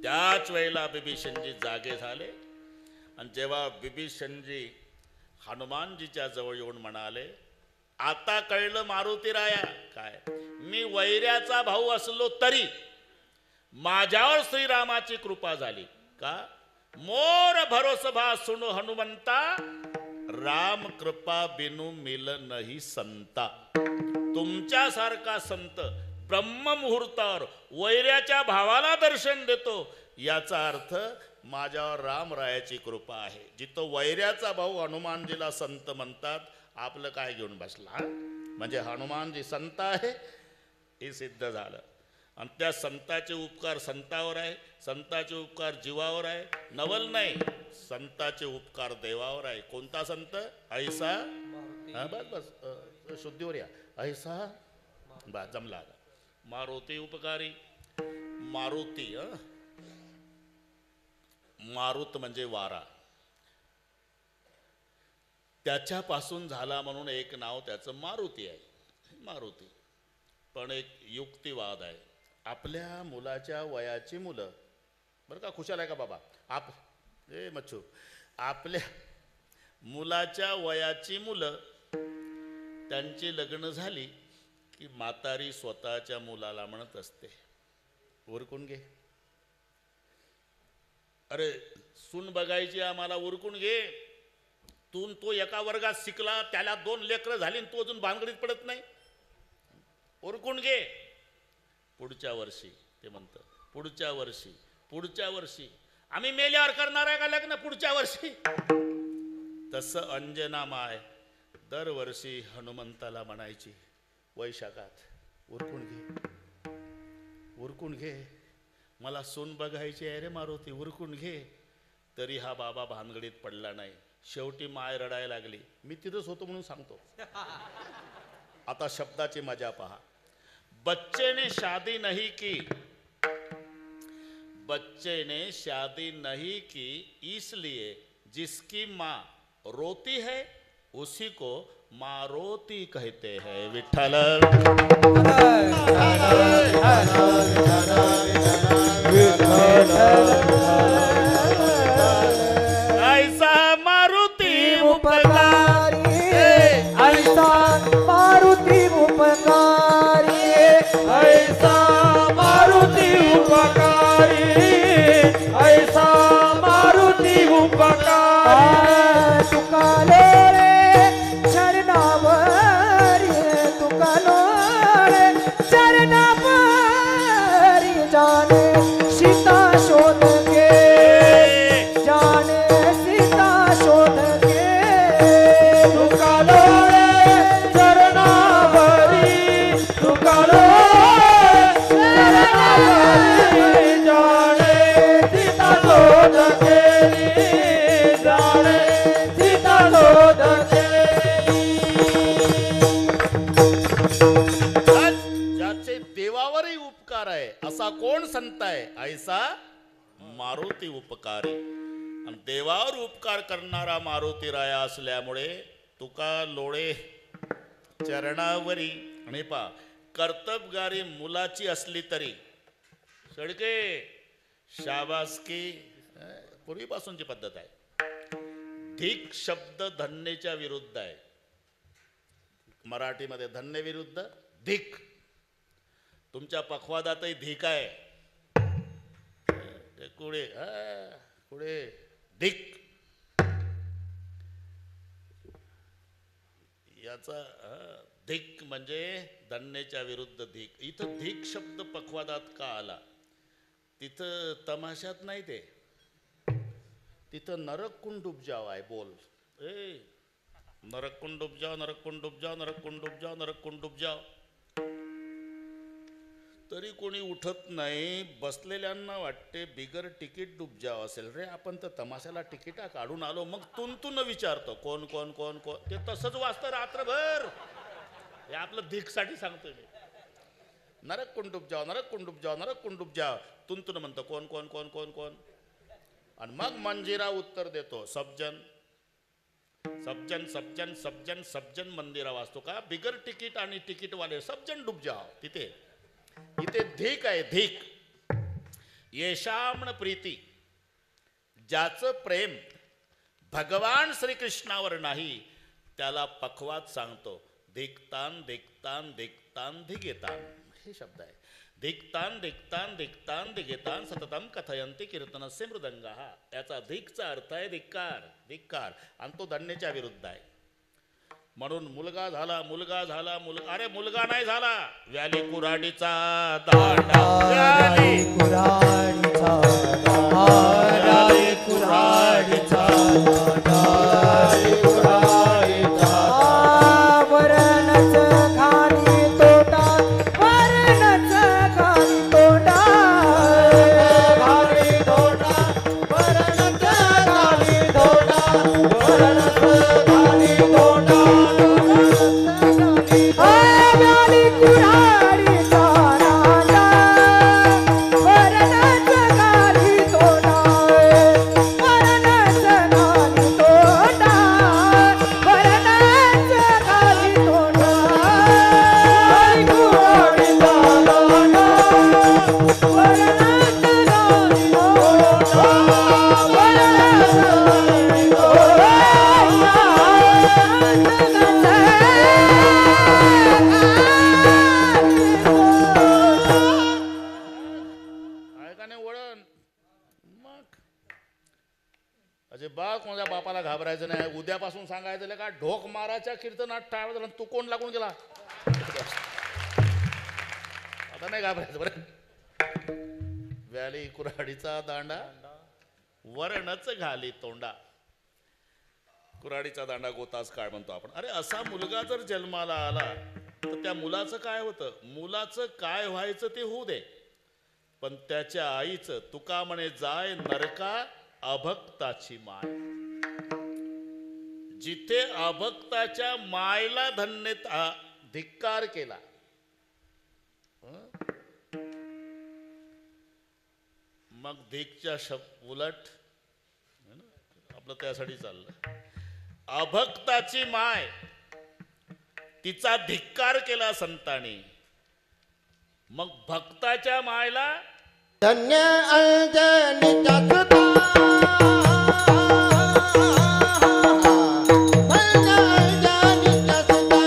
त्याच वेळेला बिभीषणजी जागे झाले. आणि जेव्हा बिभीषणजी हनुमानजीच्या जवळ येऊन म्हणाले, आता कळलं मारुतीराया काय, मी वैऱ्याचा भाऊ असलो तरी माझ्यावर श्रीरामाची कृपा झाली. का? मोर भरोसभा सुनो हनुमंता, राम कृपा बिनु मिल नाही संता. तुमच्यासारखा संत ब्रह्ममुहूर्तावर वैऱ्याच्या भावाला दर्शन देतो, याचा अर्थ माझ्यावर रामरायाची कृपा आहे. जिथं वैऱ्याचा भाऊ हनुमानजीला संत म्हणतात, आपलं काय घेऊन बसला? म्हणजे हनुमानजी संत आहे हे सिद्ध झालं. आणि त्या संताचे उपकार संतावर आहे, संताचे उपकार जीवावर आहे. नवल नाही, संताचे उपकार देवावर आहे. कोणता संत? ऐसा, बस बस शुद्धीवर या. ऐसा बा जमला. मारुती उपकारी. मारुती, मारुत म्हणजे वारा, त्याच्यापासून झाला म्हणून एक नाव त्याचं मारुती आहे. मारुती. पण एक युक्तिवाद आहे. आपल्या मुलाच्या वयाची मुलं, बरं का, खुशाल आहे का बाबा? मच्छू, आपल्या मुलाच्या वयाची मुलं त्यांची लग्न झाली की म्हातारी स्वतःच्या मुलाला म्हणत असते, उरकून घे. अरे सून बघायची आम्हाला, उरकून घे. तो एका वर्गात शिकला, त्याला 2 लेकरं झाली, तो अजून भानगडीत पडत नाही. उरकून घे. पुढच्या वर्षी ते म्हणतं, पुढच्या वर्षी आम्ही मेल्यावर करणार आहे का लग्न? पुढच्या वर्षी. तसं अंजना माय दरवर्षी हनुमंताला म्हणायची वैशाखात, उरकून घे, मला सून बघायची आहे रे मारुती, उरकून घे. तरी हा बाबा भानगडीत पडला नाही. शेवटी माय रडायला लागली. मी तिथंच होतो म्हणून सांगतो. आता शब्दाची मजा पहा. बच्चे ने शादी नहीं की इसलिए जिसकी माँ रोती है उसी को मारोती कहते हैं. विठ्ठल. ऐसा मारुती उपकारी, ऐसा मारुती उपकारी, ऐसा मारुती उपकारी, ऐसा मारुती उपकारी. तुकालो रे चरणावरी, तुकालो रे चरणावरी. जाने सीता शोध के, जाने सीता शोध के. तुकालो रे चरणावरी, तुकालो चरणावरी. जाने सीता शोध केली, जाने सीता शोध केली. ज्याचे देवावरही उपकार आहे असा कोण संत आहे? ऐसा मारुती उपकारी. आणि देवावर उपकार करणारा मारुती राया असल्यामुळे तुका लोळे चरणावरी. आणि पा कर्तबगारी मुलाची असली तरी सडके शाबासकी. पूर्वीपासूनची पद्धत आहे. धिक शब्द धन्यच्या विरुद्ध आहे. मराठीमध्ये धन्य विरुद्ध धिक. तुमच्या पखवादातही धिक आहे. कुडे धिक. याचा धिक म्हणजे धन्यच्या विरुद्ध धिक. इथं धिक शब्द पखवादात का आला? तिथं तमाशात नाही, ते तिथं नरककुंड उपजाव आहे. बोल नरककुंड उपजाव, नरककुंड उपजाव, नरककुंड उपजाव, नरककुंड उपजाव. तरी कोणी उठत नाही. बसलेल्यांना वाटते बिगर तिकीट डुबजाव असेल रे. आपण तर तमाशाला तिकिटा काढून आलो. मग तुन विचारतो कोण कोण कोण कोण. ते तसंच वाचतं रात्रभर. हे आपलं धिकसाठी सांगतोय मी. नरक कुंड डुबजाव, नरक कुंड डुबजाव, नरक कुंड डुबजाव. तुन म्हणतो कोण कोण कोण कोण कोण. आणि मग मंजिरा उत्तर देतो सब्जन सब्जन सब्जन सब्जन सब्जन. मंदिरा वाचतो का? बिगर तिकीट आणि तिकीटवाले सब्जन डुबजाव. तिथे इथे धिक आहे. धिक. येशामण प्रीती. ज्याचं प्रेम भगवान श्रीकृष्णावर नाही त्याला पखवाद सांगतो. धिकतान धिकतान धिकतान धिगेतान. हे शब्द आहे. धिक्तान धिक्तान धिक्तान धिगितान सततम कथयंती कीर्तनस्य मृदंगाः. याचा धिकचा अर्थ आहे धिक्कार, धिक्कार, आणि तो दंडेच्या विरुद्ध आहे. म्हणून मुलगा झाला, मुलगा झाला, मुलगा, अरे मुलगा नाही झाला, व्याली कुऱ्हाडीचा दांडा, व्याली कुऱ्हाडीचा व्याली कुऱ्हाडीचा वरणच खाली तोटा, वरणच खाली तोटा, खाली तोटा, वरणच खाली तोटा, वरणच खाली तोटा, व्याली कुऱ्हाडीचा राजा, वरणच खाली तोटा, वरणच खाली तोटा, वरणच खाली तोटा, व्याली कुऱ्हाडीचा राजा, वरणच खाली तोटा, वरणच खाली आहे का नाही वळण. मग अजिबात कोणत्या बापाला घाबरायचं नाही. उद्यापासून सांगायचं का ढोक माराच्या कीर्तनात टाळ झाला, तू कोण लागून गेला. आता नाही घाबरायचं बरं. व्याली कुऱ्हाडीचा दांडा, वरणच घाली तोंडा. कुऱ्हाडीचा दांडा गोतास काळ म्हणतो आपण. अरे असा मुलगा जर जन्माला आला तर त्या मुलाचं काय होतं, मुलाचं काय व्हायचं ते होऊ दे, पण त्याच्या आईचं तुका म्हणे जाय नरका अभक्ताची माय. जिथे अभक्ताच्या मायला धन्य धिक्कार केला, मग धिकच्या उलट आपलं त्यासाठी चाललं. अभक्ताची माय, तिचा धिक्कार केला संतांनी, मग भक्ताच्या मायला धन्य अंजनीचा सुता, धन्य अंजनीचा सुता,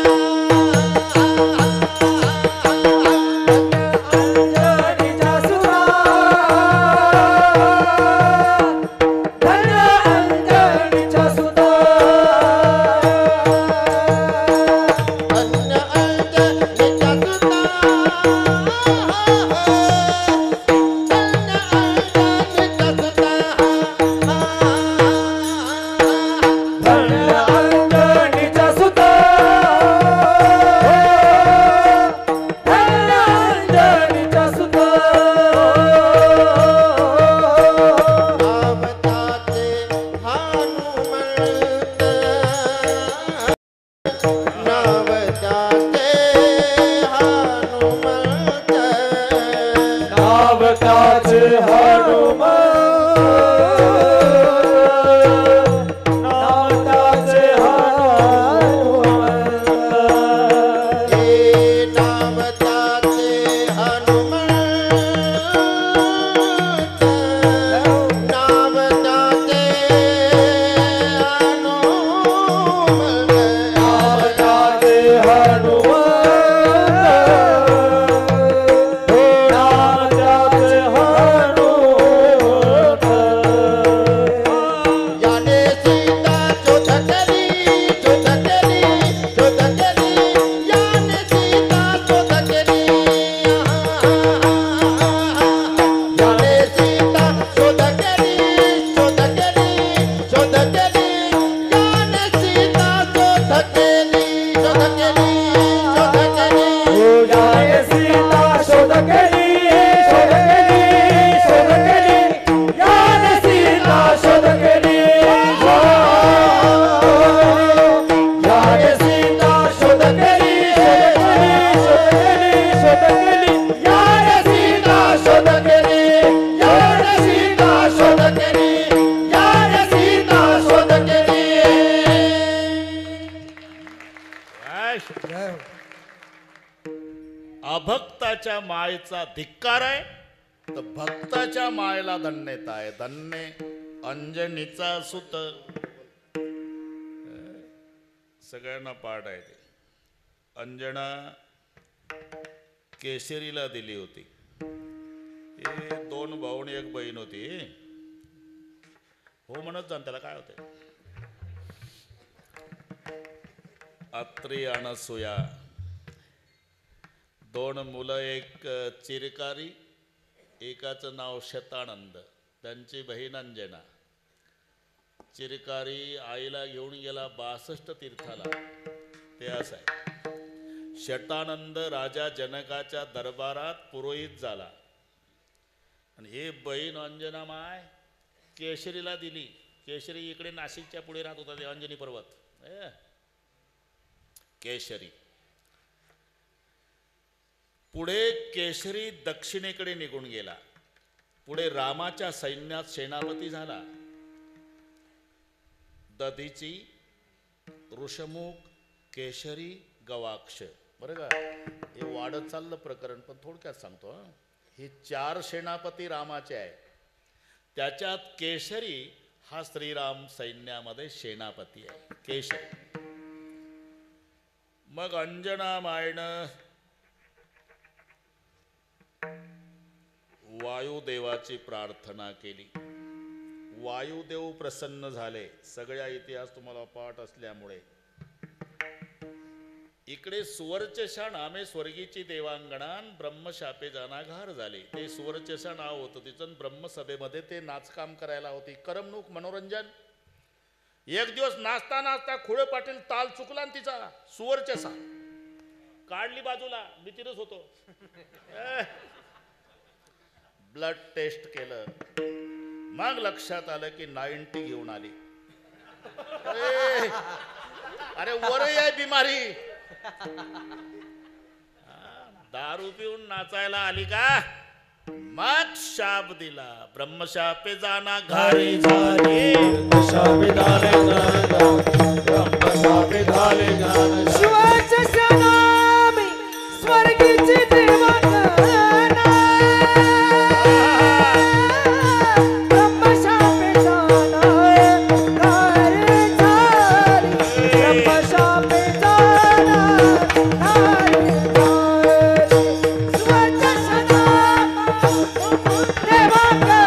अंजनीचा सुता, धन्य अंजनीचा सुता, धन्य अंजनीचा सुता, अभक्ताच्या मायेचा धिक्कार आहे, तर भक्ताच्या मायेला धन्यता आहे. धन्य अंजनीचा सुत. सगळ्यांना पाठ आहे ते. अंजना केशरीला दिली होती. हे 2 भाऊ आणि 1 बहीण होती. हो म्हणत जाण, त्याला काय होते. अत्री अनसूया, 2 मुलं, एक चिरकारी, एकाचं नाव शतानंद, त्यांची बहीण अंजना. चिरकारी आईला घेऊन गेला 62 तीर्थाला. ते असं आहे. शतानंद राजा जनकाच्या दरबारात पुरोहित झाला आणि हे बहीण अंजना माय केशरीला दिली. केशरी इकडे नाशिकच्या पुढे राहत होता, ते अंजनी पर्वत. केशरी पुढे केशरी दक्षिणेकडे निघून गेला. पुढे रामाच्या सैन्यात सेनापती झाला. दधीची, ऋषमुख, केशरी, गवाक्ष. बरं का, हे वाढत चाललं प्रकरण, पण थोडक्यात सांगतो. हे 4 सेनापती रामाचे आहे. त्याच्यात केशरी हा श्रीराम सैन्यामध्ये सेनापती आहे, केशरी. मग अंजना मायनं वायुदेवाची प्रार्थना केली. वायुदेव प्रसन्न झाले. सगळ्या इतिहास तुम्हाला पाठ असल्यामुळे. इकडे सुवर्चशा नामे स्वर्गीची देवांगणान ब्रह्मशापे जानाघार झाले. ते सुवर्चशा नाव होतं तिचं. ब्रह्मसभेमध्ये ते नाचकाम करायला होती, करमणूक, मनोरंजन. एक दिवस नाचता नाचता खुळे पाटील ताल चुकला आणि तिचा सुवर्चशा काढली बाजूला. मी तिथंच होतो. ब्लड टेस्ट केलं, मग लक्षात आलं की 90 घेऊन आली. अरे वर आहे बिमारी. दारू पिऊन नाचायला आली का, मग शाप दिला. ब्रह्मशापे जाना घारी झाली. शिवाचे नामे स्वर्गीचे देवांगणा. ब्रह्मशापे जाना घारी झाली. ब्रह्मशापे जाना घारी झाली. शिवाचे नामे देवांगणा.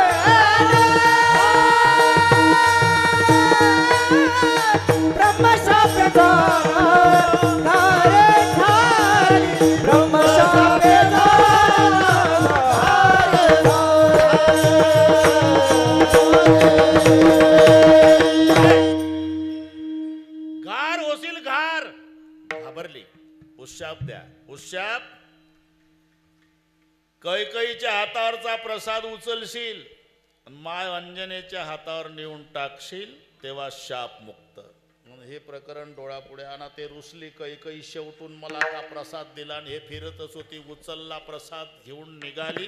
ब्रह्मशापे जाना घारी झाली. ब्रह्मशापे जाना घारी घार होशील घार. घाबरली. उशाप द्या, उशाप. कैकईच्या हातावरचा प्रसाद उचलशील, माय अंजनेच्या हातावर नेऊन टाकशील, तेव्हा शाप मुक्त. म्हणून हे प्रकरण डोळ्यापुढे आणा. ते रुसली कैकई. शेवटून मला का प्रसाद दिला, आणि हे फिरतच होती. उचलला प्रसाद, घेऊन निघाली.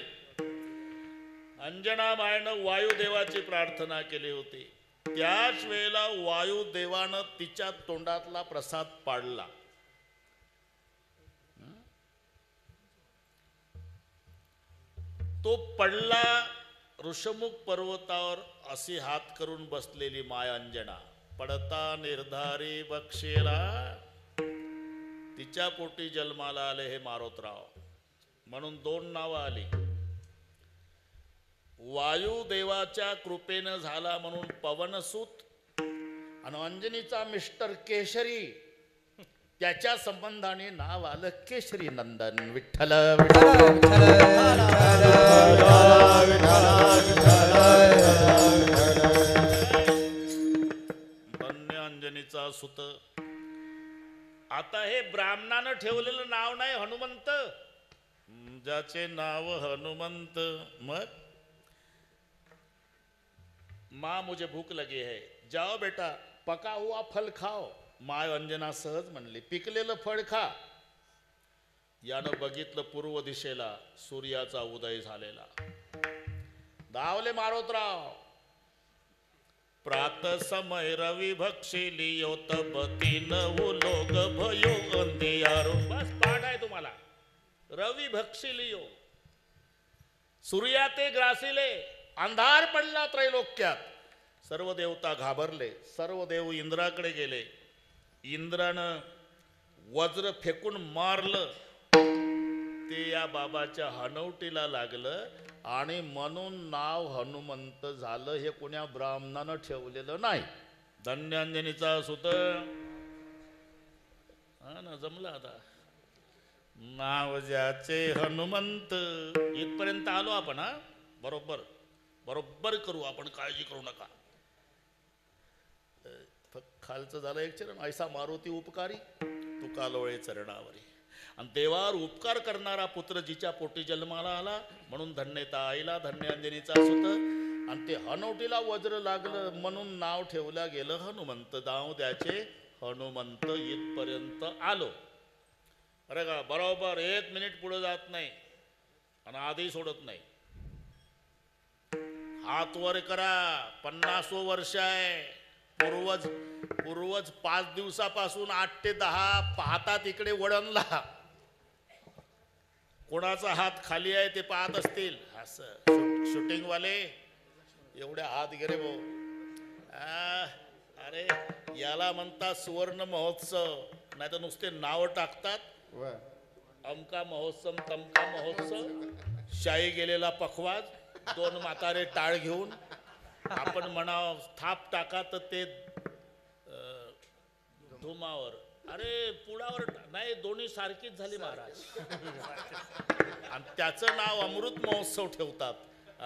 अंजना मायनं वायुदेवाची प्रार्थना केली होती. त्याच वेळेला वायुदेवानं तिच्या तोंडातला प्रसाद पाडला. तो पडला. ऋषमुख पर्वतावर अशी हात करून बसलेली माय अंजना. पडता निर्धारी बक्षेला. तिच्या पोटी जन्माला आले हे मारोतराव. म्हणून 2 नावं आली. वायुदेवाच्या कृपेनं झाला म्हणून पवनसूत, आणि अंजनीचा मिस्टर केशरी, त्याच्या संबंधाने नाव आलं केशरी नंदन. विठ्ठल धन्य अंजनीचा सुत. आता हे ब्राह्मणानं ठेवलेलं नाव नाही हनुमंत, ज्याचे नाव हनुमंत. मग माँ मुझे भूक लगी है, जाओ बेटा पका हुआ फल खाओ. माय अंजना सहज म्हणली, पिकलेलं फळ खा. यानं बघितलं पूर्व दिशेला सूर्याचा उदय झालेला. धावले मारोतराव. प्रात समय रवी भक्षिली योतपती नवु लोग भयो अंधियारो. बस पाठ आहे तुम्हाला. रवी भक्षिलियो, सूर्या ते ग्रासिले. अंधार पडला त्रैलोक्यात. सर्व देवता घाबरले. सर्व देव इंद्राकडे गेले. इंद्रानं वज्र फेकून मारलं. ते या बाबाच्या हनवटीला लागलं आणि म्हणून नाव हनुमंत झालं. हे कोण्या ब्राह्मणानं ठेवलेलं नाही. धन्य अंजनीचा सुत. हा ना, जमलं आता. नाव ज्याचे हनुमंत. इथपर्यंत आलो आपण. हा, बरोबर बरोबर करू आपण, काळजी करू नका. खालचं झालं एक चरण. ऐसा मारुती उपकारी तुका लोळे चरणावरी. आणि देवावर उपकार करणारा पुत्र जिच्या पोटी जन्माला आला म्हणून धन्यता आईला, धन्य अंजनीचा सुत. आणि ते हनवटीला वज्र लागलं म्हणून नाव ठेवलं गेलं हनुमंत. नाव द्याचे हनुमंत. इथपर्यंत आलो. अरे का बरोबर 1 मिनिट पुढे जात नाही आणि आधी सोडत नाही. हात वर करा. 50 वर्ष आहे. पूर्वज 5 दिवसापासून 8 ते 10 पाहतात इकडे वळणला. कोणाचा हात खाली आहे ते पाहत असतील. असं शूटिंग वाले एवढे हात गेले भाऊ. अरे याला म्हणतात सुवर्ण महोत्सव. नाही तर नुसते नाव टाकतात. अमका महोत्सव, तमका महोत्सव. शाही गेलेला पखवाज. 2 म्हातारे टाळ घेऊन आपण म्हणाव थाप टाका तर ते धुमावर. अरे पुढावर नाही, दोन्ही सारखीच झाली महाराज. आणि त्याचं नाव अमृत महोत्सव ठेवतात.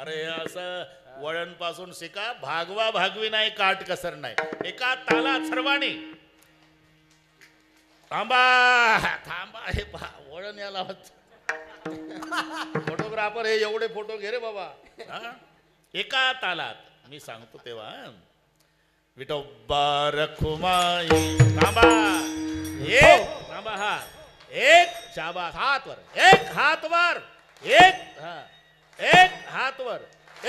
अरे असं वळण पासून शिका. भागवा भागवी नाही, काट कसर नाही. एका तालात सर्वांनी थांबा थांबा. हे वळण याला फोटोग्राफर हे एवढे फोटो घे रे बाबा. एका तालात मी सांगतो तेव्हा. विठोबा रखुमाई. थांबा. एक थांबा. हा एक शाबास. हात वर. एक हात वर. एक हात वर.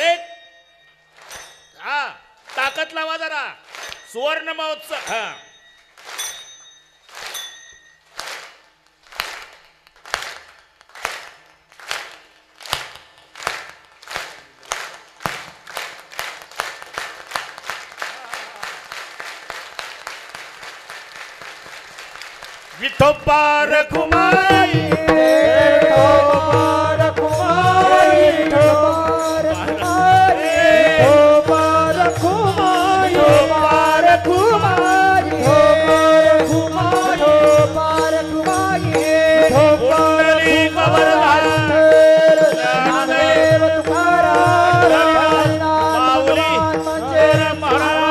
एक. हा ताकद लावा जरा. सुवर्ण महोत्सव. हा विठोबा रखुमाई. विठोबा रखुमाई. विठोबा रखुमाई. विठोबा रखुमाई. विठोबा रखुमाई. विठोबा ज्ञानदेव तुकाराम माऊली महाराज.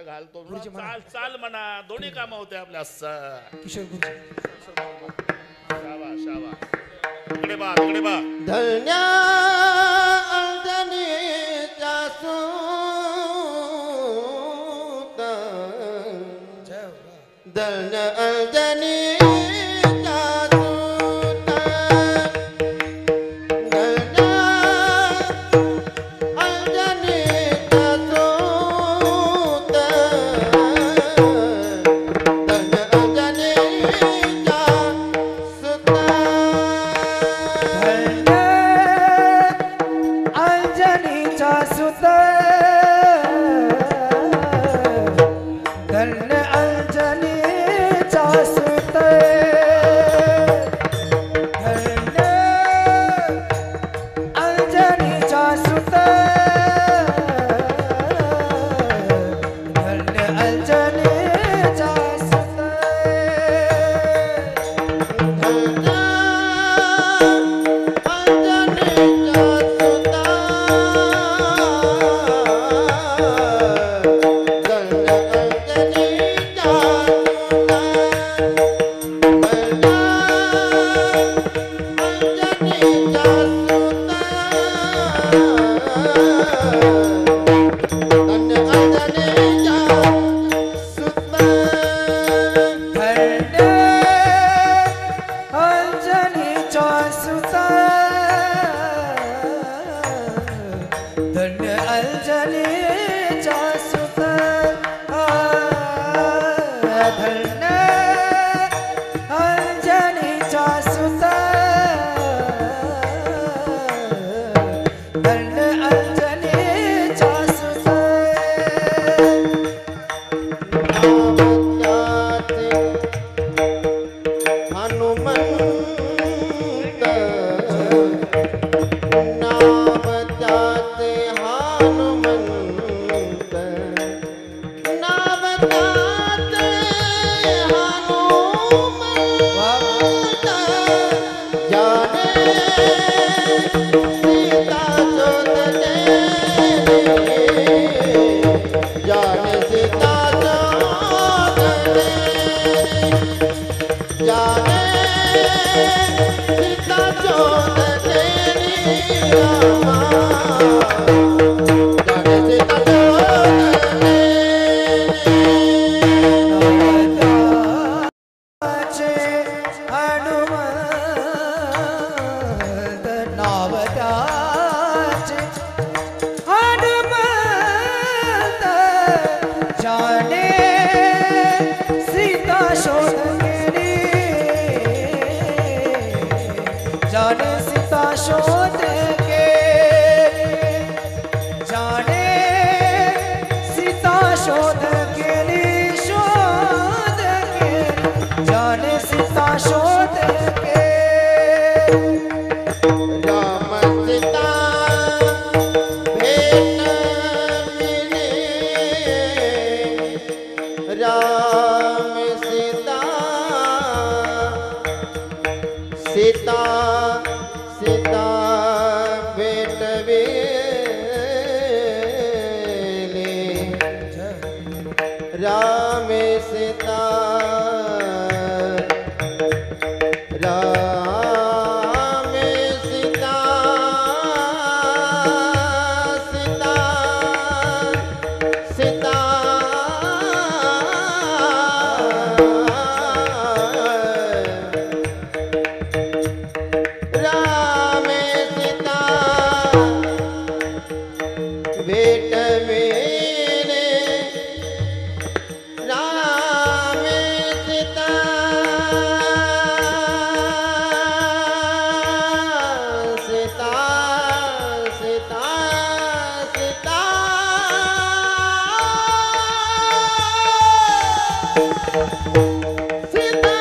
घालतो. चाल चाल म्हणा. दोन्ही काम होते आपल्या. किशोर शाबास शाबास. इकडे बा इकडे बा. धन्य अंजनीचा सूत. धन्य अंजनीचा सूत. धन्य अंजनीचा सूत. धन्य अंजनीचा सूत. अंजनीचा सुत. धन्य अंजनीचा सुत. धन्य अंजनीचा सुत. धन्य अंजनीचा सुत. धन्य अंजनीचा सुत. धन्य अंजनीचा सुत. धन्य अंजनीचा सुत. जाने सीता शोध केली जाने सीता शोध केली जाने सीता शोध केली जाने सीता शोध केली राम सीता भेट मिले राम सीता सीता सीता भेट मिले राम सीता राम सीता सीता सीता राम सीता भेट मिले राम सीता सीता सीता सीता सीता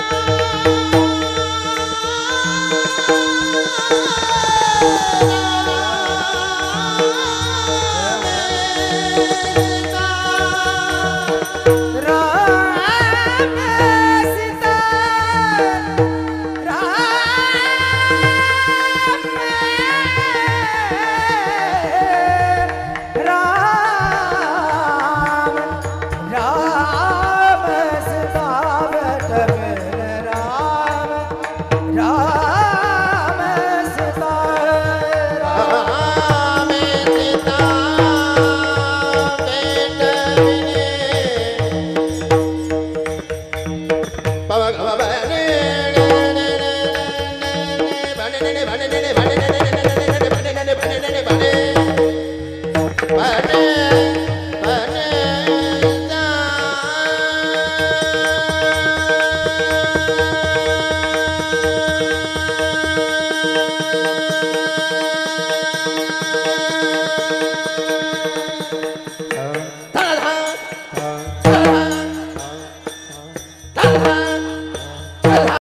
राम सीता भेट मिले